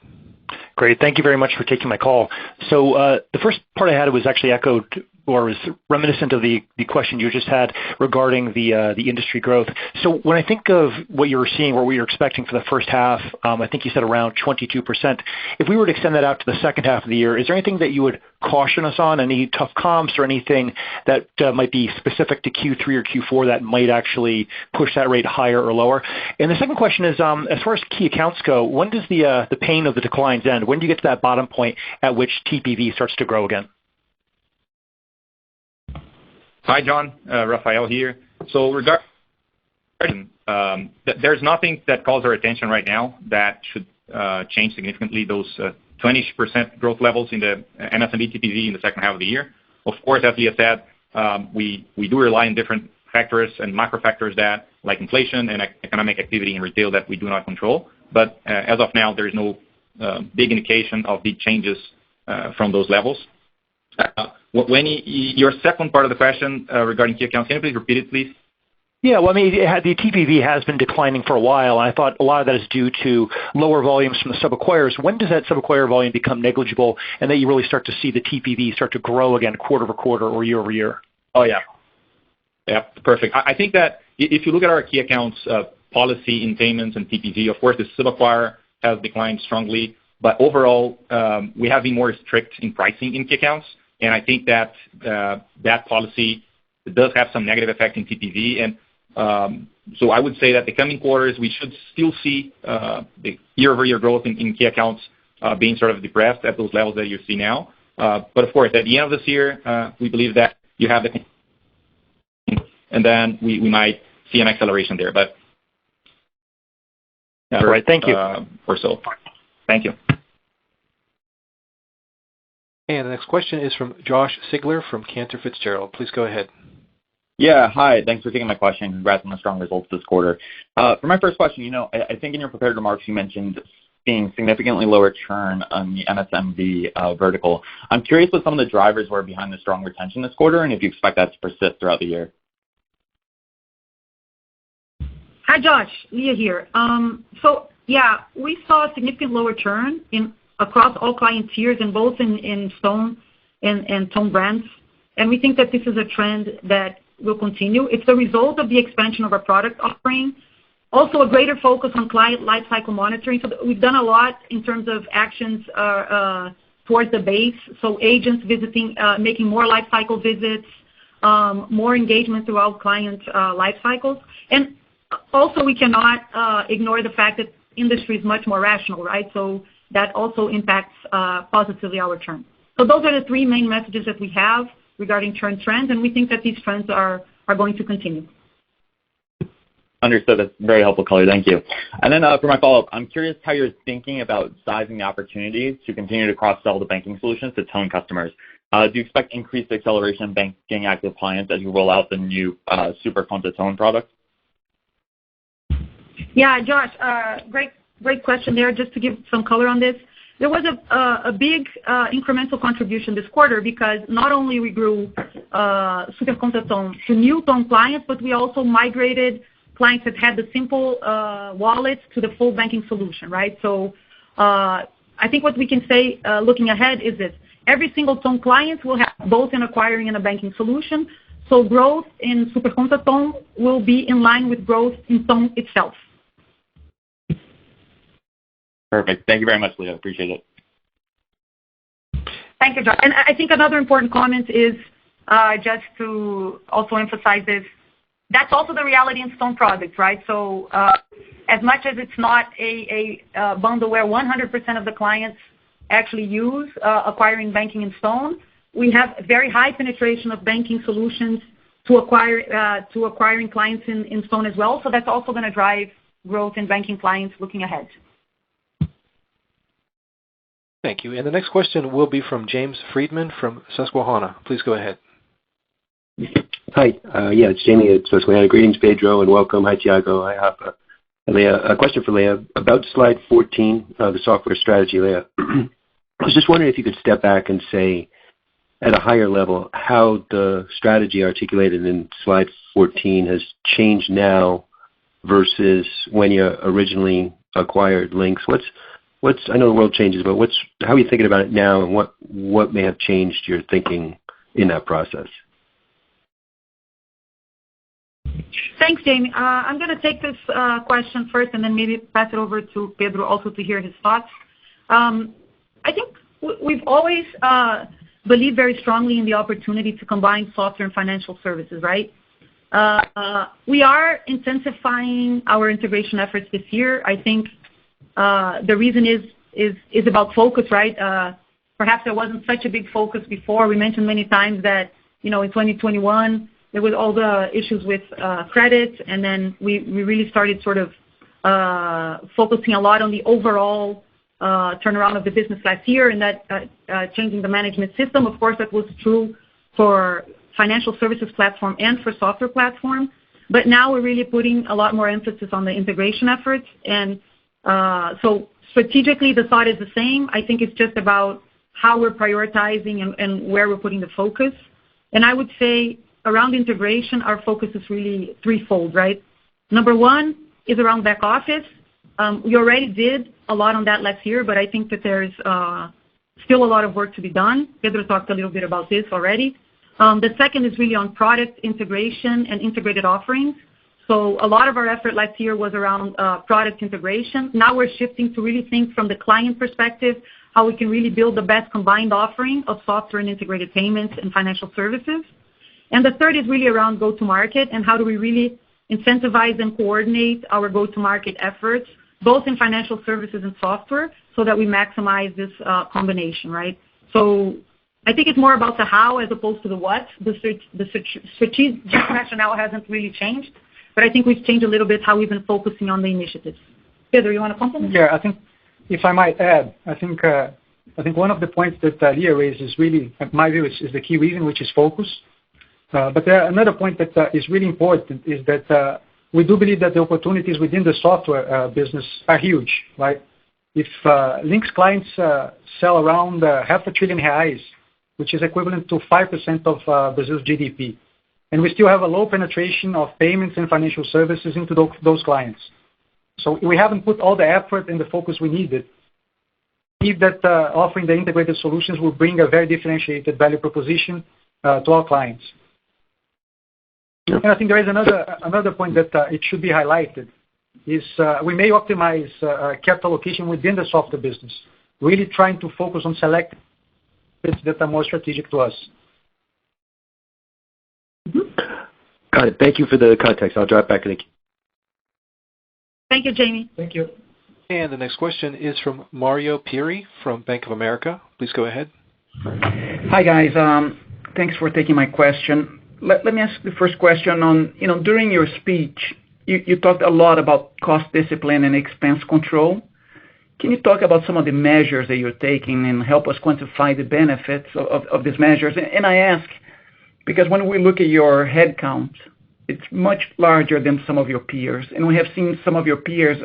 Great. Thank you very much for taking my call. So the first part I had was actually echoed or was reminiscent of the question you just had regarding the industry growth. So when I think of what you were seeing or what you're expecting for the first half, I think you said around 22%. If we were to extend that out to the second half of the year, is there anything that you would caution us on, any tough comps or anything that might be specific to Q3 or Q4 that might actually push that rate higher or lower? And the second question is, as far as key accounts go, when does the pain of the declines end? When do you get to that bottom point at which TPV starts to grow again? Hi, John. Rafael here. So regarding, there's nothing that calls our attention right now that should change significantly those 20% growth levels in the MSMB TPV in the second half of the year. Of course, as Lia said, we do rely on different factors and macro factors that, like inflation and economic activity in retail, that we do not control. But as of now, there is no big indication of big changes from those levels. When your second part of the question regarding key accounts, can you please repeat it, please? Yeah, well, I mean, the TPV has been declining for a while, and I thought a lot of that is due to lower volumes from the sub-acquirers. When does that sub-acquirer volume become negligible, and that you really start to see the TPV start to grow again quarter-over-quarter or year-over-year? Oh, yeah. Yeah, perfect. I think that if you look at our key accounts policy in payments and TPV, of course, the sub-acquirer has declined strongly, but overall, we have been more strict in pricing in key accounts. And I think that that policy does have some negative effect in TPV. And so I would say that the coming quarters, we should still see the year-over-year growth in key accounts being sort of depressed at those levels that you see now. But of course, at the end of this year, we believe that you have the and then we might see an acceleration there. But all right, thank you. Or so. Thank you. And the next question is from Josh Sigler from Cantor Fitzgerald. Please go ahead. Yeah, hi. Thanks for taking my question. Congrats on the strong results this quarter. For my first question, I think in your prepared remarks you mentioned seeing significantly lower churn on the MSMB vertical. I'm curious what some of the drivers were behind the strong retention this quarter, and if you expect that to persist throughout the year. Hi, Josh. Lia here. So yeah, we saw a significant lower churn across all client tiers and both in Stone and Ton brands. And we think that this is a trend that will continue. It's the result of the expansion of our product offering, also a greater focus on client lifecycle monitoring. So we've done a lot in terms of actions towards the base. So agents visiting, making more lifecycle visits, more engagement throughout client lifecycles. And also we cannot ignore the fact that industry is much more rational, right? So that also impacts positively our churn. So those are the three main messages that we have regarding churn trends, and we think that these trends are going to continue. Understood. That's very helpful, color. Thank you. And then for my follow-up, I'm curious how you're thinking about sizing the opportunity to continue to cross-sell the banking solutions to Tone customers. Do you expect increased acceleration in banking active clients as you roll out the new Super Conta Tone product? Yeah, Josh, great question there. Just to give some color on this, there was a big incremental contribution this quarter because not only we grew Super Conta Tone to new Tone clients, but we also migrated clients that had the simple wallets to the full banking solution, right? So I think what we can say looking ahead is this. Every single Tone client will have both an acquiring and a banking solution. So growth in Super Conta Tone will be in line with growth in Tone itself. Perfect. Thank you very much, Leah. Appreciate it. Thank you, Josh. And I think another important comment is just to also emphasize this. That's also the reality in Stone products, right? So as much as it's not a bundle where 100% of the clients actually use acquiring banking in Stone, we have very high penetration of banking solutions to acquiring clients in Stone as well. So that's also going to drive growth in banking clients looking ahead. Thank you. And the next question will be from James Friedman from Susquehanna. Please go ahead. Hi. It's Jamie at Susquehanna. Greetings, Pedro, and welcome. Hi, Tiago. Hi, Rafa. Leah, a question for Leah about slide 14, the software strategy, Leah. I was just wondering if you could step back and say at a higher level how the strategy articulated in slide 14 has changed now versus when you originally acquired Linx. I know the world changes, but how are you thinking about it now, and what may have changed your thinking in that process? Thanks, Jamie. I'm going to take this question first and then maybe pass it over to Pedro also to hear his thoughts. I think we've always believed very strongly in the opportunity to combine software and financial services, right? We are intensifying our integration efforts this year. I think the reason is about focus, right? Perhaps there wasn't such a big focus before. We mentioned many times that, in 2021, there was all the issues with credit, and then we really started sort of focusing a lot on the overall turnaround of the business last year, and that changing the management system. Of course, that was true for financial services platform and for software platform. But now we're really putting a lot more emphasis on the integration efforts. And so strategically, the thought is the same. I think it's just about how we're prioritizing and where we're putting the focus. And I would say around integration, our focus is really threefold, right? Number one is around back office. We already did a lot on that last year, but I think that there's still a lot of work to be done. Pedro talked a little bit about this already. The second is really on product integration and integrated offerings. So a lot of our effort last year was around product integration. Now we're shifting to really think from the client perspective, how we can really build the best combined offering of software and integrated payments and financial services. And the third is really around go-to-market and how do we really incentivize and coordinate our go-to-market efforts, both in financial services and software, so that we maximize this combination, right? So I think it's more about the how as opposed to the what. The strategic rationale hasn't really changed, but I think we've changed a little bit how we've been focusing on the initiatives. Pedro, you want to comment? Yeah, I think if I might add, I think one of the points that Leah raised is really, in my view, is the key reason, which is focus. But another point that is really important is that we do believe that the opportunities within the software business are huge, right? If Linx clients sell around R$500 billion, which is equivalent to 5% of Brazil's GDP, and we still have a low penetration of payments and financial services into those clients. So we haven't put all the effort and the focus we needed. I believe that offering the integrated solutions will bring a very differentiated value proposition to our clients. And I think there is another point that it should be highlighted is we may optimize capital allocation within the software business, really trying to focus on select bits that are more strategic to us. Got it. Thank you for the context. I'll drop back in the queue. Thank you, Jamie. Thank you. And the next question is from Mario Pieri from Bank of America. Please go ahead. Hi, guys. Thanks for taking my question. Let me ask the first question on, during your speech, you talked a lot about cost discipline and expense control. Can you talk about some of the measures that you're taking and help us quantify the benefits of these measures? And I ask because when we look at your headcount, it's much larger than some of your peers, and we have seen some of your peers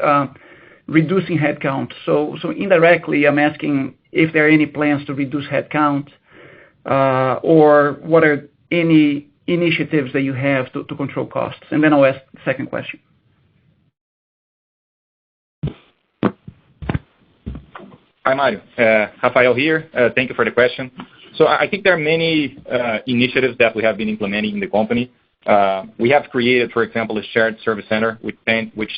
reducing headcount. So indirectly, I'm asking if there are any plans to reduce headcount, or what are any initiatives that you have to control costs? And then I'll ask the second question. Hi, Mario. Rafael here. Thank you for the question. So I think there are many initiatives that we have been implementing in the company. We have created, for example, a shared service center, which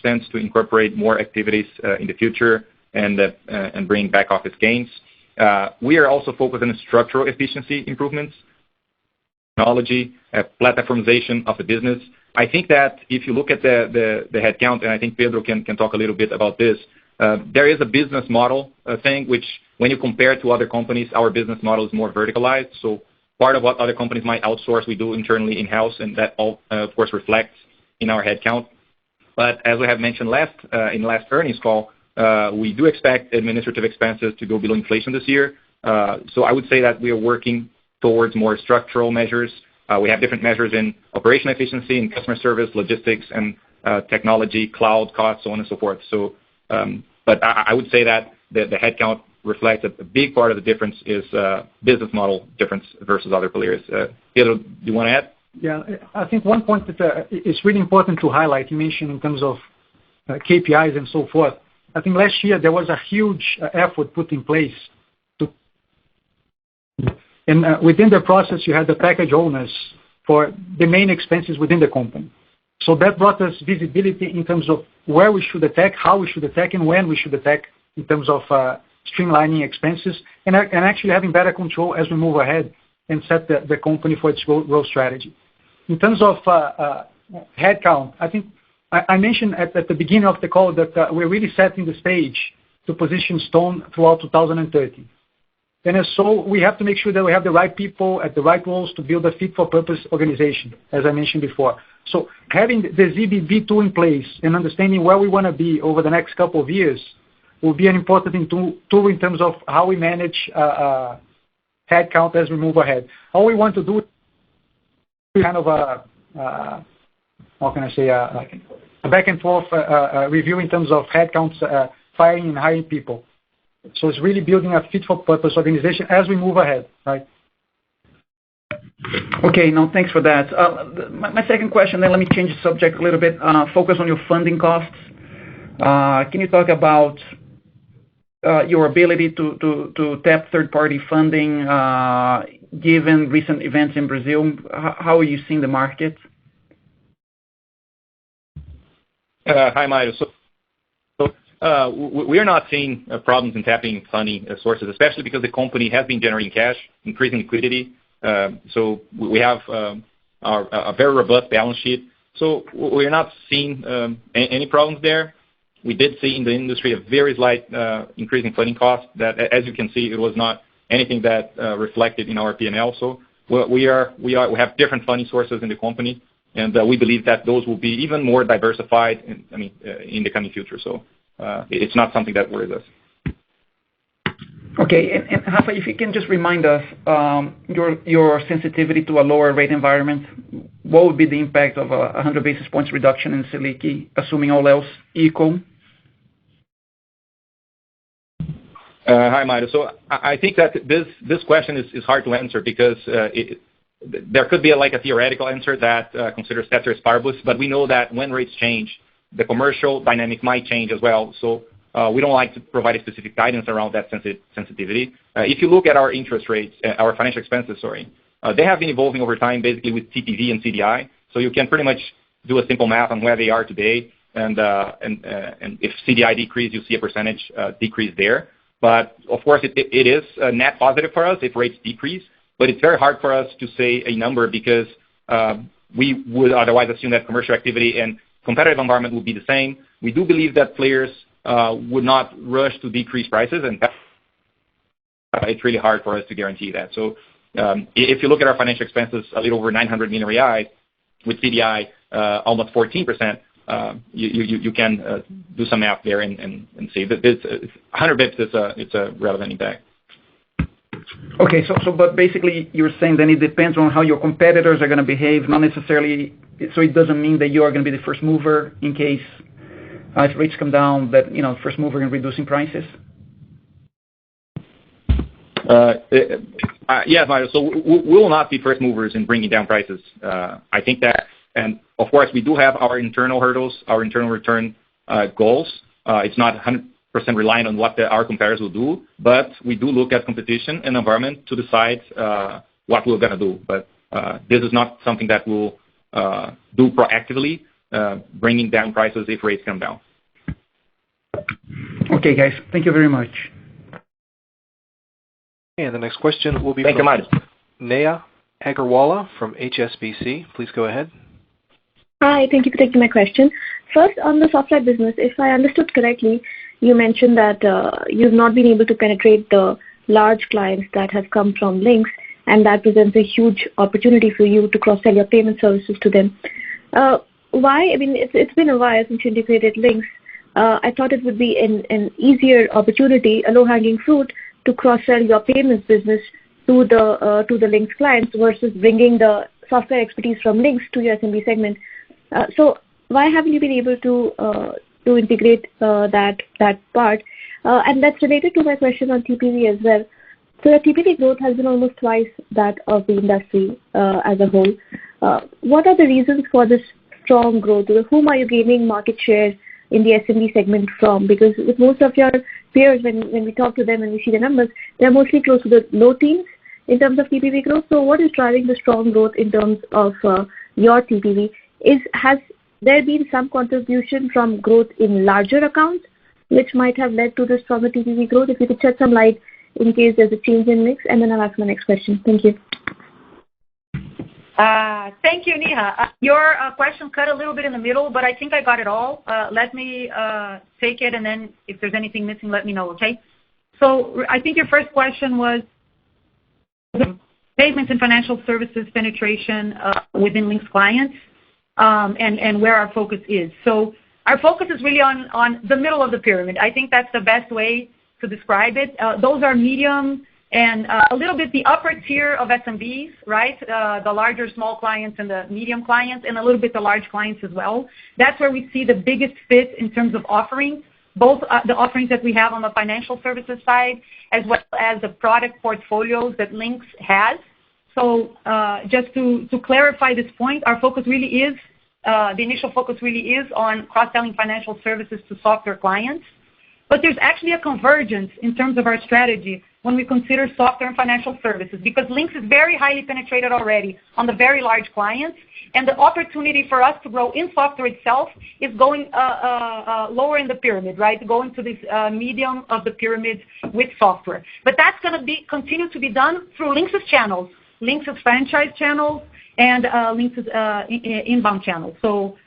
tends to incorporate more activities in the future and bring back office gains. We are also focused on structural efficiency improvements, technology, platformization of the business. I think that if you look at the headcount, and I think Pedro can talk a little bit about this, there is a business model thing which, when you compare to other companies, our business model is more verticalized. So part of what other companies might outsource, we do internally in-house, and that all, of course, reflects in our headcount. But as we have mentioned in last earnings call, we do expect administrative expenses to go below inflation this year. So I would say that we are working towards more structural measures. We have different measures in operational efficiency, in customer service, logistics, and technology, cloud costs, so on and so forth. So, but I would say that the headcount reflects a big part of the difference is business model difference versus other players. Pedro, do you want to add? Yeah, I think one point that is really important to highlight, you mentioned in terms of KPIs and so forth. I think last year there was a huge effort put in place and within the process you had the package owners for the main expenses within the company. So that brought us visibility in terms of where we should attack, how we should attack, and when we should attack in terms of streamlining expenses and actually having better control as we move ahead and set the company for its growth strategy. In terms of headcount, I think I mentioned at the beginning of the call that we're really setting the stage to position Stone throughout 2030. And so we have to make sure that we have the right people at the right roles to build a fit-for-purpose organization, as I mentioned before. So having the ZBB tool in place and understanding where we want to be over the next couple of years will be an important tool in terms of how we manage headcount as we move ahead. All we want to do is kind of like a back and forth review in terms of headcounts, firing and hiring people. So it's really building a fit-for-purpose organization as we move ahead, right? Okay, no, thanks for that. My second question, then let me change the subject a little bit. Focus on your funding costs. Can you talk about your ability to tap third-party funding given recent events in Brazil? How are you seeing the market? Hi, Mario. So we are not seeing problems in tapping funding sources, especially because the company has been generating cash, increasing liquidity. So we have a very robust balance sheet. So we're not seeing any problems there. We did see in the industry a very slight increase in funding costs that, as you can see, it was not anything that reflected in our P&L. So we have different funding sources in the company, and we believe that those will be even more diversified in the coming future. So it's not something that worries us. Okay, and Rafa, if you can just remind us your sensitivity to a lower rate environment, what would be the impact of a 100 basis points reduction in Selic, assuming all else equal? Hi, Mario. So I think that this question is hard to answer because there could be a theoretical answer that considers ceteris paribus, but we know that when rates change, the commercial dynamic might change as well. So we don't like to provide a specific guidance around that sensitivity. If you look at our interest rates, our financial expenses, they have been evolving over time, basically with TPV and CDI. So you can pretty much do a simple math on where they are today, and if CDI decrease, you see a percentage decrease there. But of course, it is a net positive for us if rates decrease. But it's very hard for us to say a number because we would otherwise assume that commercial activity and competitive environment will be the same. We do believe that players would not rush to decrease prices, and it's really hard for us to guarantee that. So if you look at our financial expenses, a little over 900 million reais, with CDI almost 14%, you can do some math there and see that 100 bips it's a relevant impact. Okay, but basically you're saying then it depends on how your competitors are going to behave, not necessarily. So it doesn't mean that you are going to be the first mover in case if rates come down, that first mover in reducing prices. Yes, Mario. So we will not be first movers in bringing down prices. I think that, and of course we do have our internal hurdles, our internal return goals. It's not 100% reliant on what our competitors will do, but we do look at competition and environment to decide what we're going to do. But this is not something that we'll do proactively, bringing down prices if rates come down. Okay, guys. Thank you very much. And the next question will be from Neha Agarwala from HSBC. Please go ahead. Hi, thank you for taking my question. First, on the software business, if I understood correctly, you mentioned that you've not been able to penetrate the large clients that have come from Linx, and that presents a huge opportunity for you to cross-sell your payment services to them. Why? I mean, it's been a while since you integrated Linx. I thought it would be an easier opportunity, a low-hanging fruit, to cross-sell your payments business to the Linx clients versus bringing the software expertise from Linx to your SMB segment. So why haven't you been able to integrate that part? And that's related to my question on TPV as well. So the TPV growth has been almost twice that of the industry as a whole. What are the reasons for this strong growth? Whom are you gaining market share in the SMB segment from? Because with most of your peers, when we talk to them and we see the numbers, they're mostly close to the low teens in terms of TPV growth. So what is driving the strong growth in terms of your TPV? Has there been some contribution from growth in larger accounts, which might have led to the stronger TPV growth? If you could shed some light in case there's a change in mix, and then I'll ask my next question. Thank you. Thank you, Neha. Your question cut a little bit in the middle, but I think I got it all. Let me take it, and then if there's anything missing, let me know, okay? So I think your first question was the payments and financial services penetration within Linx clients and where our focus is. So our focus is really on the middle of the pyramid. I think that's the best way to describe it. Those are medium and a little bit the upper tier of SMBs, right? The larger small clients and the medium clients, and a little bit the large clients as well. That's where we see the biggest fit in terms of offerings, both the offerings that we have on the financial services side, as well as the product portfolios that Linx has. So just to clarify this point, our focus really is, the initial focus really is on cross-selling financial services to software clients. But there's actually a convergence in terms of our strategy when we consider software and financial services, because Linx is very highly penetrated already on the very large clients, and the opportunity for us to grow in software itself is going lower in the pyramid, right? Going to this medium of the pyramid with software. But that's going to continue to be done through Linx's channels, Linx's franchise channels, and Linx's inbound channels. So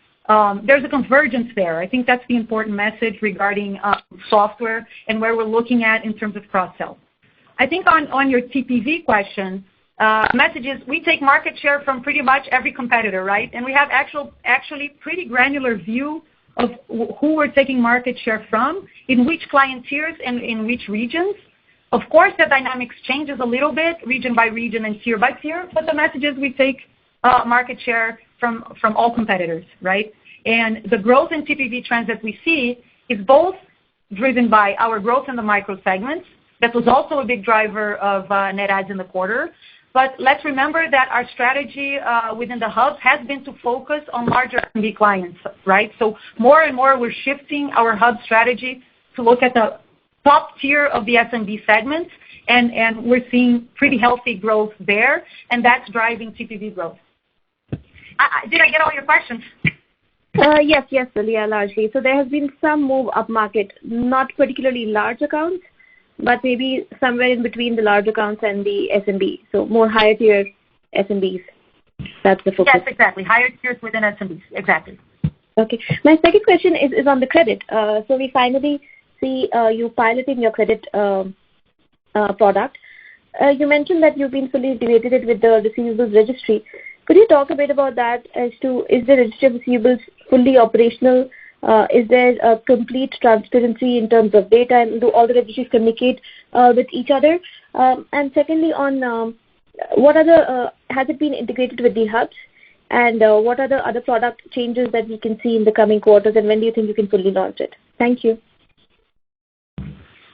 there's a convergence there. I think that's the important message regarding software and where we're looking at in terms of cross-sell. I think on your TPV question, message is we take market share from pretty much every competitor, right? And we have actually pretty granular view of who we're taking market share from, in which client tiers and in which regions. Of course, the dynamics changes a little bit, region by region and tier by tier, but the message is we take market share from all competitors, right? And the growth in TPV trends that we see is both driven by our growth in the micro segments. That was also a big driver of net adds in the quarter. But let's remember that our strategy within the hubs has been to focus on larger SMB clients, right? So more and more we're shifting our hub strategy to look at the top tier of the SMB segments, and we're seeing pretty healthy growth there, and that's driving TPV growth. Did I get all your questions? Yes, Lia, largely. So there has been some move up market, not particularly large accounts, but maybe somewhere in between the large accounts and the SMB, so more higher tier SMBs. That's the focus. Yes, exactly. Higher tiers within SMBs, exactly. Okay. My second question is on the credit. So we finally see you piloting your credit product. You mentioned that you've been fully integrated it with the receivables registry. Could you talk a bit about that as to, is the registry of receivables fully operational? Is there a complete transparency in terms of data, and do all the registries communicate with each other? And secondly, on what other has it been integrated with the hubs? And what are the other product changes that we can see in the coming quarters, and when do you think you can fully launch it? Thank you.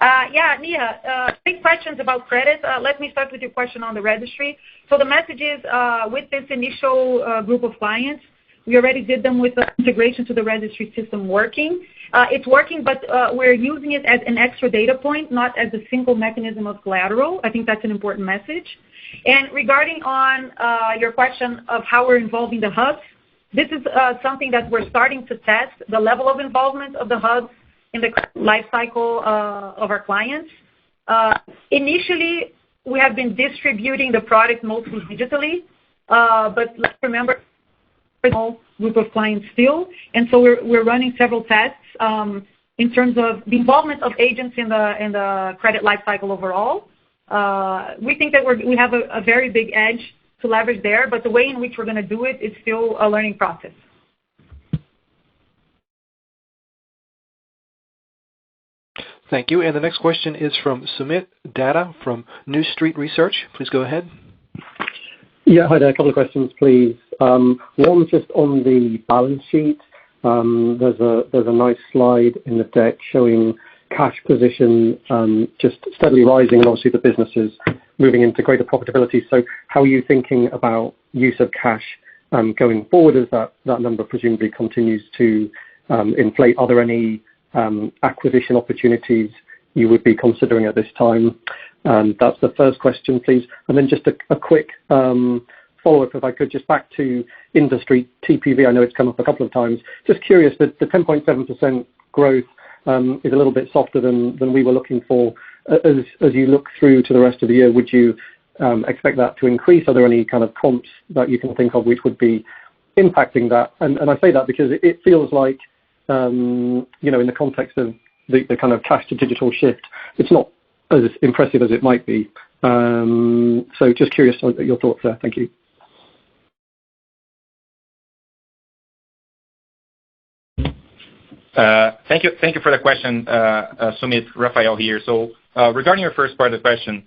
Yeah, Neha, big questions about credit. Let me start with your question on the registry. So the message is, with this initial group of clients, we already did them with the integration to the registry system working. It's working, but we're using it as an extra data point, not as a single mechanism of collateral. I think that's an important message. And regarding on your question of how we're involving the hubs, this is something that we're starting to test, the level of involvement of the hubs in the life cycle of our clients. Initially, we have been distributing the product mostly digitally, but let's remember, a small group of clients still, and so we're running several tests in terms of the involvement of agents in the credit life cycle overall. We think that we have a very big edge to leverage there, but the way in which we're going to do it is still a learning process. Thank you. And the next question is from Sumit Datta from New Street Research. Please go ahead. Yeah, hi there. A couple of questions, please. One just on the balance sheet. There's a nice slide in the deck showing cash position just steadily rising, and obviously the business is moving into greater profitability. So how are you thinking about use of cash going forward as that number presumably continues to inflate? Are there any acquisition opportunities you would be considering at this time? That's the first question, please. And then just a quick follow-up, if I could, just back to industry TPV. I know it's come up a couple of times. Just curious, the 10.7% growth is a little bit softer than we were looking for. As you look through to the rest of the year, would you expect that to increase? Are there any kind of comps that you can think of which would be impacting that? And I say that because it feels like, in the context of the kind of cash to digital shift, it's not as impressive as it might be. So just curious on your thoughts there. Thank you. Thank you for the question, Sumit. Rafael here. So regarding your first part of the question,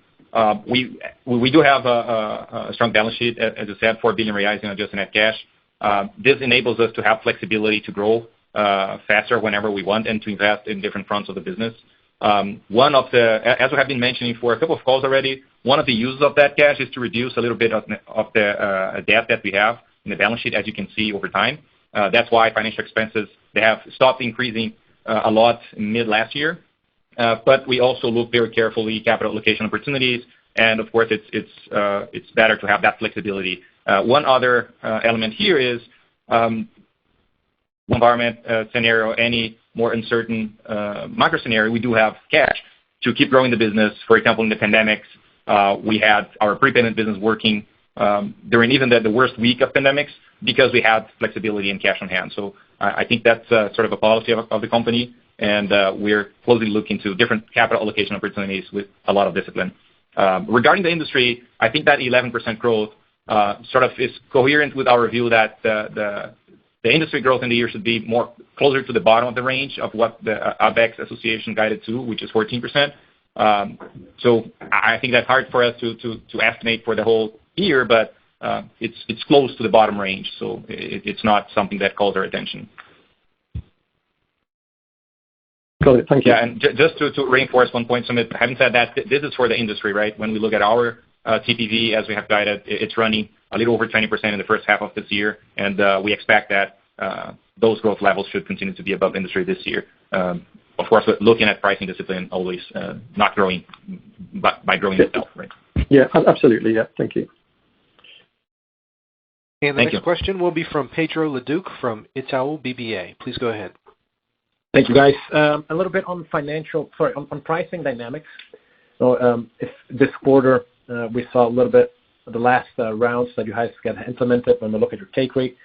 we do have a strong balance sheet, as I said, 4 billion reais in adjusted net cash. This enables us to have flexibility to grow faster whenever we want and to invest in different fronts of the business. As we have been mentioning for a couple of calls already, one of the uses of that cash is to reduce a little bit of the debt that we have in the balance sheet, as you can see over time. That's why financial expenses, they have stopped increasing a lot mid last year. But we also look very carefully capital allocation opportunities, and of course it's better to have that flexibility. One other element here is environment scenario, any more uncertain macro scenario, we do have cash to keep growing the business. For example, in the pandemics, we had our prepayment business working during even the worst week of pandemics because we had flexibility and cash on hand. So I think that's sort of a policy of the company, and we're closely looking to different capital allocation opportunities with a lot of discipline. Regarding the industry, I think that 11% growth sort of is coherent with our view that the industry growth in the year should be more closer to the bottom of the range of what the ABEX Association guided to, which is 14%. So I think that's hard for us to estimate for the whole year, but it's close to the bottom range, so it's not something that calls our attention. Got it. Thank you. Yeah, and just to reinforce one point, Sumit, having said that, this is for the industry, right? When we look at our TPV, as we have guided, it's running a little over 20% in the first half of this year, and we expect that those growth levels should continue to be above industry this year. Of course, we're looking at pricing discipline always, not growing by growing itself, right? Yeah, absolutely. Yeah, thank you. And the next question will be from Pedro Leduc from Itaú BBA. Please go ahead. Thank you, guys. A little bit on on pricing dynamics. So if this quarter we saw a little bit of the last rounds that you guys got implemented when we look at your take rate.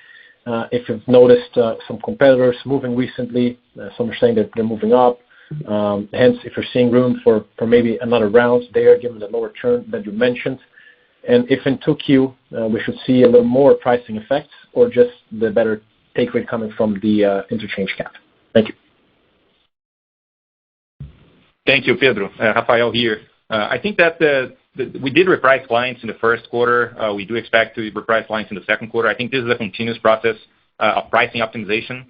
if you've noticed some competitors moving recently. Some are saying that they're moving up. Hence, if you're seeing room for maybe another round there, given the lower churn that you mentioned. And if in 2Q we should see a little more pricing effects or just the better take rate coming from the interchange cap. Thank you. Thank you, Pedro. Rafael here. I think that we did reprice clients in the first quarter. We do expect to reprice clients in the second quarter. I think this is a continuous process of pricing optimization.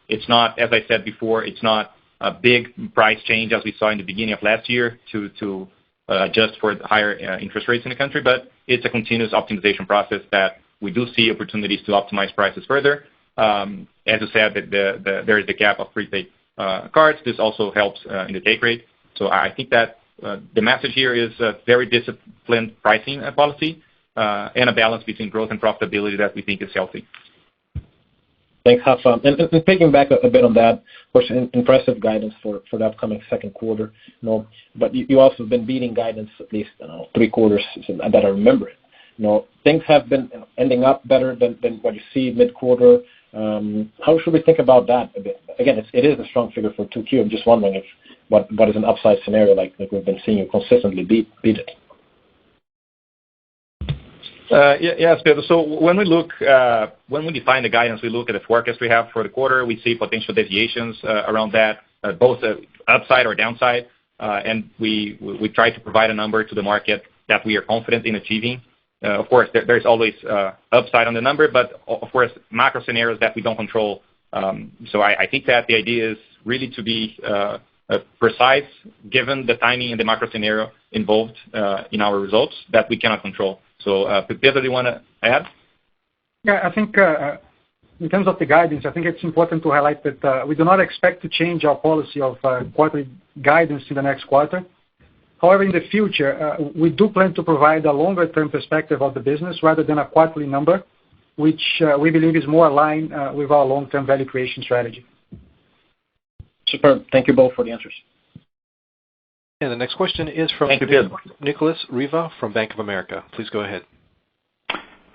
It's not, as I said before, it's not a big price change as we saw in the beginning of last year to adjust for higher interest rates in the country, but it's a continuous optimization process that we do see opportunities to optimize prices further. As you said, there is the cap of prepaid cards. This also helps in the take rate. So I think that the message here is a very disciplined pricing policy and a balance between growth and profitability that we think is healthy. Thanks, Rafa. And taking back a bit on that, of course, impressive guidance for the upcoming second quarter. But you also have been beating guidance at least 3 quarters that I remember it. Things have been ending up better than what you see mid-quarter. How should we think about that a bit? Again, it is a strong figure for 2Q. I'm just wondering what is an upside scenario like we've been seeing you consistently beat it. Yes, Pedro. So when we define the guidance, we look at the forecast we have for the quarter. We see potential deviations around that, both upside or downside, and we try to provide a number to the market that we are confident in achieving. Of course, there's always upside on the number, but of course, macro scenarios that we don't control. So I think that the idea is really to be precise, given the timing and the macro scenario involved in our results that we cannot control. So, Pedro, do you want to add? Yeah, I think in terms of the guidance, I think it's important to highlight that we do not expect to change our policy of quarterly guidance in the next quarter. However, in the future, we do plan to provide a longer-term perspective of the business rather than a quarterly number, which we believe is more aligned with our long-term value creation strategy. Superb. Thank you both for the answers. And the next question is from Nicolas Riva from Bank of America. Please go ahead.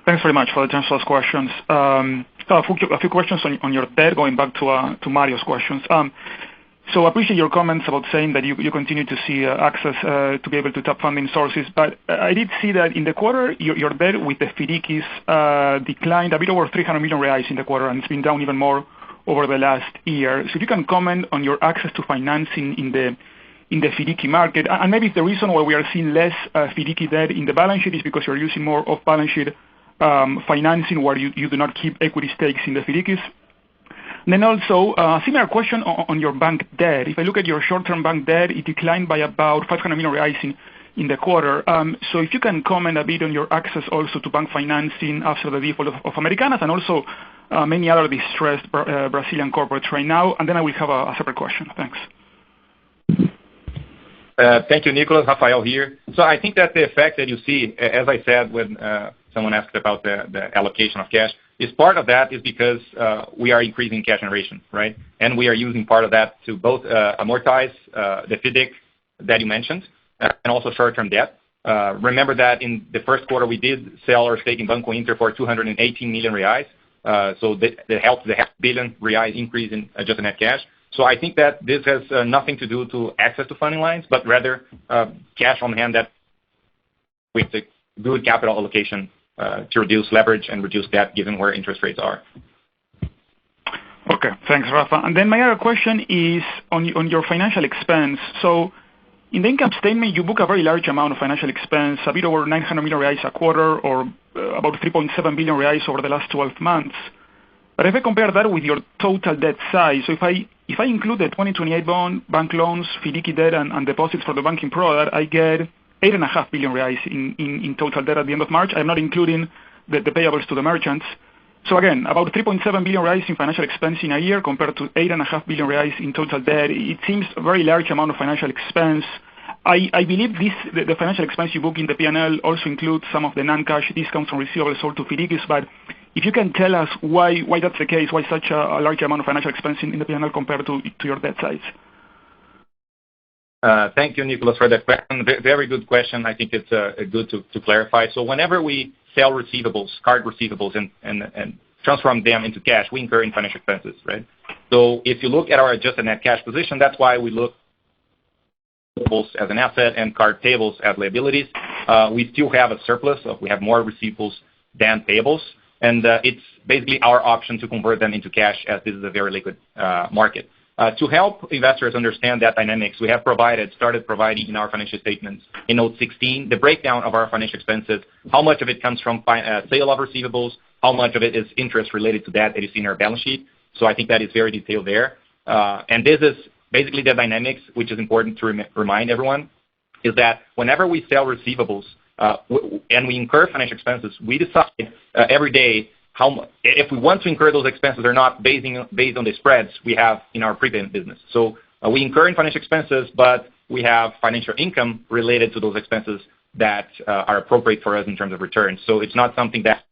Thanks very much for the chance to ask questions. A few questions on your debt, going back to Mario's questions. So I appreciate your comments about saying that you continue to see access to be able to tap funding sources, but I did see that in the quarter, your debt with the FIDCs declined a bit over 300 million reais in the quarter, and it's been down even more over the last year. So if you can comment on your access to financing in the FIDC market, and maybe if the reason why we are seeing less FIDC debt in the balance sheet is because you're using more off-balance sheet financing where you do not keep equity stakes in the FIDCs. And then also, a similar question on your bank debt. If I look at your short-term bank debt, it declined by about 500 million reais in the quarter. So if you can comment a bit on your access also to bank financing after the default of Americanas and also many other distressed Brazilian corporates right now, and then I will have a separate question. Thanks. Thank you, Nicolas. Rafael here. So I think that the effect that you see, as I said when someone asked about the allocation of cash, is part of that is because we are increasing cash generation, right? And we are using part of that to both amortize the FIDC that you mentioned and also short-term debt. Remember that in the first quarter, we did sell our stake in Banco Inter for 218 million reais. So that helped the 500 million reais increase in adjusted net cash. So I think that this has nothing to do to access to funding lines, but rather cash on hand that with the good capital allocation to reduce leverage and reduce debt given where interest rates are. Okay, thanks, Rafa. And then my other question is on your financial expense. So in the income statement, you book a very large amount of financial expense, a bit over 900 million reais a quarter or about 3.7 billion reais over the last 12 months. But if I compare that with your total debt size, so if I include the 2028 bond, bank loans, FIDC debt, and deposits for the banking product, I get 8.5 billion reais in total debt at the end of March. I'm not including the payables to the merchants. So again, about 3.7 billion reais in financial expense in a year compared to 8.5 billion reais in total debt. It seems a very large amount of financial expense. I believe the financial expense you book in the P&L also includes some of the non-cash discounts on receivables sold to FIDCs, but if you can tell us why that's the case, why such a large amount of financial expense in the P&L compared to your debt size? Thank you, Nicolas, for that question. Very good question. I think it's good to clarify. So whenever we sell receivables, card receivables, and transform them into cash, we incur in financial expenses, right? So if you look at our adjusted net cash position, that's why we look as an asset and card payables as liabilities. We still have a surplus. We have more receivables than payables, and it's basically our option to convert them into cash as this is a very liquid market. To help investors understand that dynamics, we have started providing in our financial statements in note 16 the breakdown of our financial expenses, how much of it comes from sale of receivables, how much of it is interest related to that you see in our balance sheet. So I think that is very detailed there. And this is basically the dynamics, which is important to remind everyone, is that whenever we sell receivables and we incur financial expenses, we decide every day if we want to incur those expenses or not based on the spreads we have in our prepayment business. So we incur in financial expenses, but we have financial income related to those expenses that are appropriate for us in terms of returns. So it's not something that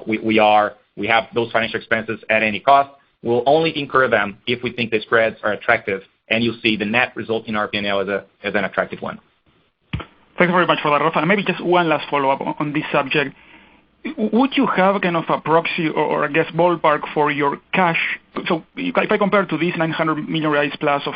we have those financial expenses at any cost. We'll only incur them if we think the spreads are attractive, and you'll see the net result in our P&L as an attractive one. Thank you very much for that, Rafa. And maybe just one last follow-up on this subject. Would you have kind of a proxy or I guess ballpark for your cash? So if I compare to these 900 million reais plus of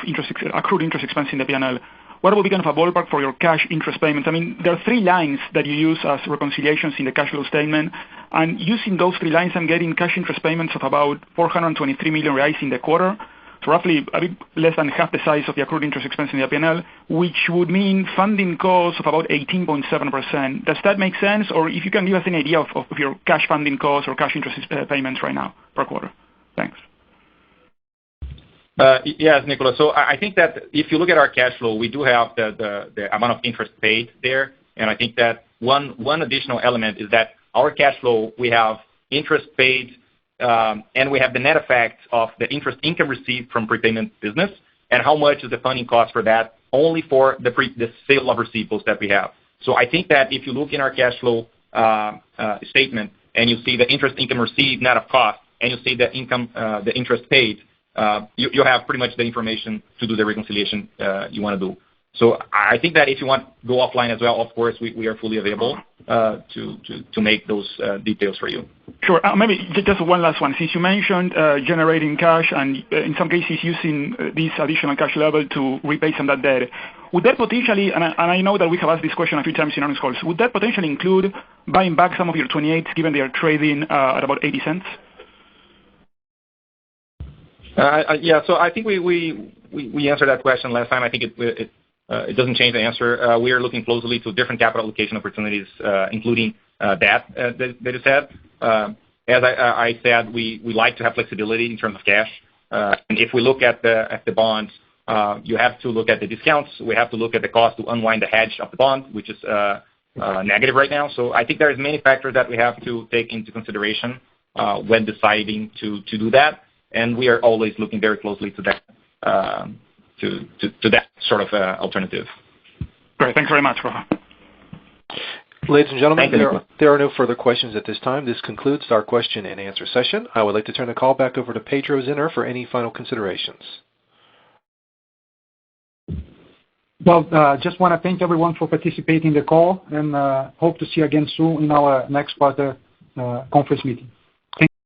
accrued interest expense in the P&L, what would be kind of a ballpark for your cash interest payments? I mean, there are 3 lines that you use as reconciliations in the cash flow statement, and using those 3 lines, I'm getting cash interest payments of about 423 million reais in the quarter. So roughly a bit less than half the size of the accrued interest expense in the P&L, which would mean funding costs of about 18.7%. Does that make sense? Or if you can give us an idea of your cash funding costs or cash interest payments right now per quarter. Thanks. Yes, Nicolas. So I think that if you look at our cash flow, we do have the amount of interest paid there. And I think that one additional element is that our cash flow, we have interest paid, and we have the net effect of the interest income received from prepayment business and how much is the funding cost for that only for the sale of receivables that we have. So I think that if you look in our cash flow statement and you see the interest income received net of cost and you see the interest paid, you have pretty much the information to do the reconciliation you want to do. So I think that if you want to go offline as well, of course, we are fully available to make those details for you. Sure. Maybe just one last one. Since you mentioned generating cash and in some cases using this additional cash level to repay some of that debt, would that potentially, and I know that we have asked this question a few times in earnings calls, would that potentially include buying back some of your 28s given they are trading at about 80 cents? Yeah, so I think we answered that question last time. I think it doesn't change the answer. We are looking closely to different capital allocation opportunities, including that you said. As I said, we like to have flexibility in terms of cash. And if we look at the bonds, you have to look at the discounts. We have to look at the cost to unwind the hedge of the bond, which is negative right now. So I think there's many factors that we have to take into consideration when deciding to do that. And we are always looking very closely to that. To that sort of alternative. Great. Thanks very much, Rafa. Ladies and gentlemen, there are no further questions at this time. This concludes our question and answer session. I would like to turn the call back over to Pedro Zinner for any final considerations. Well, just want to thank everyone for participating in the call and hope to see you again soon in our next quarter conference meeting.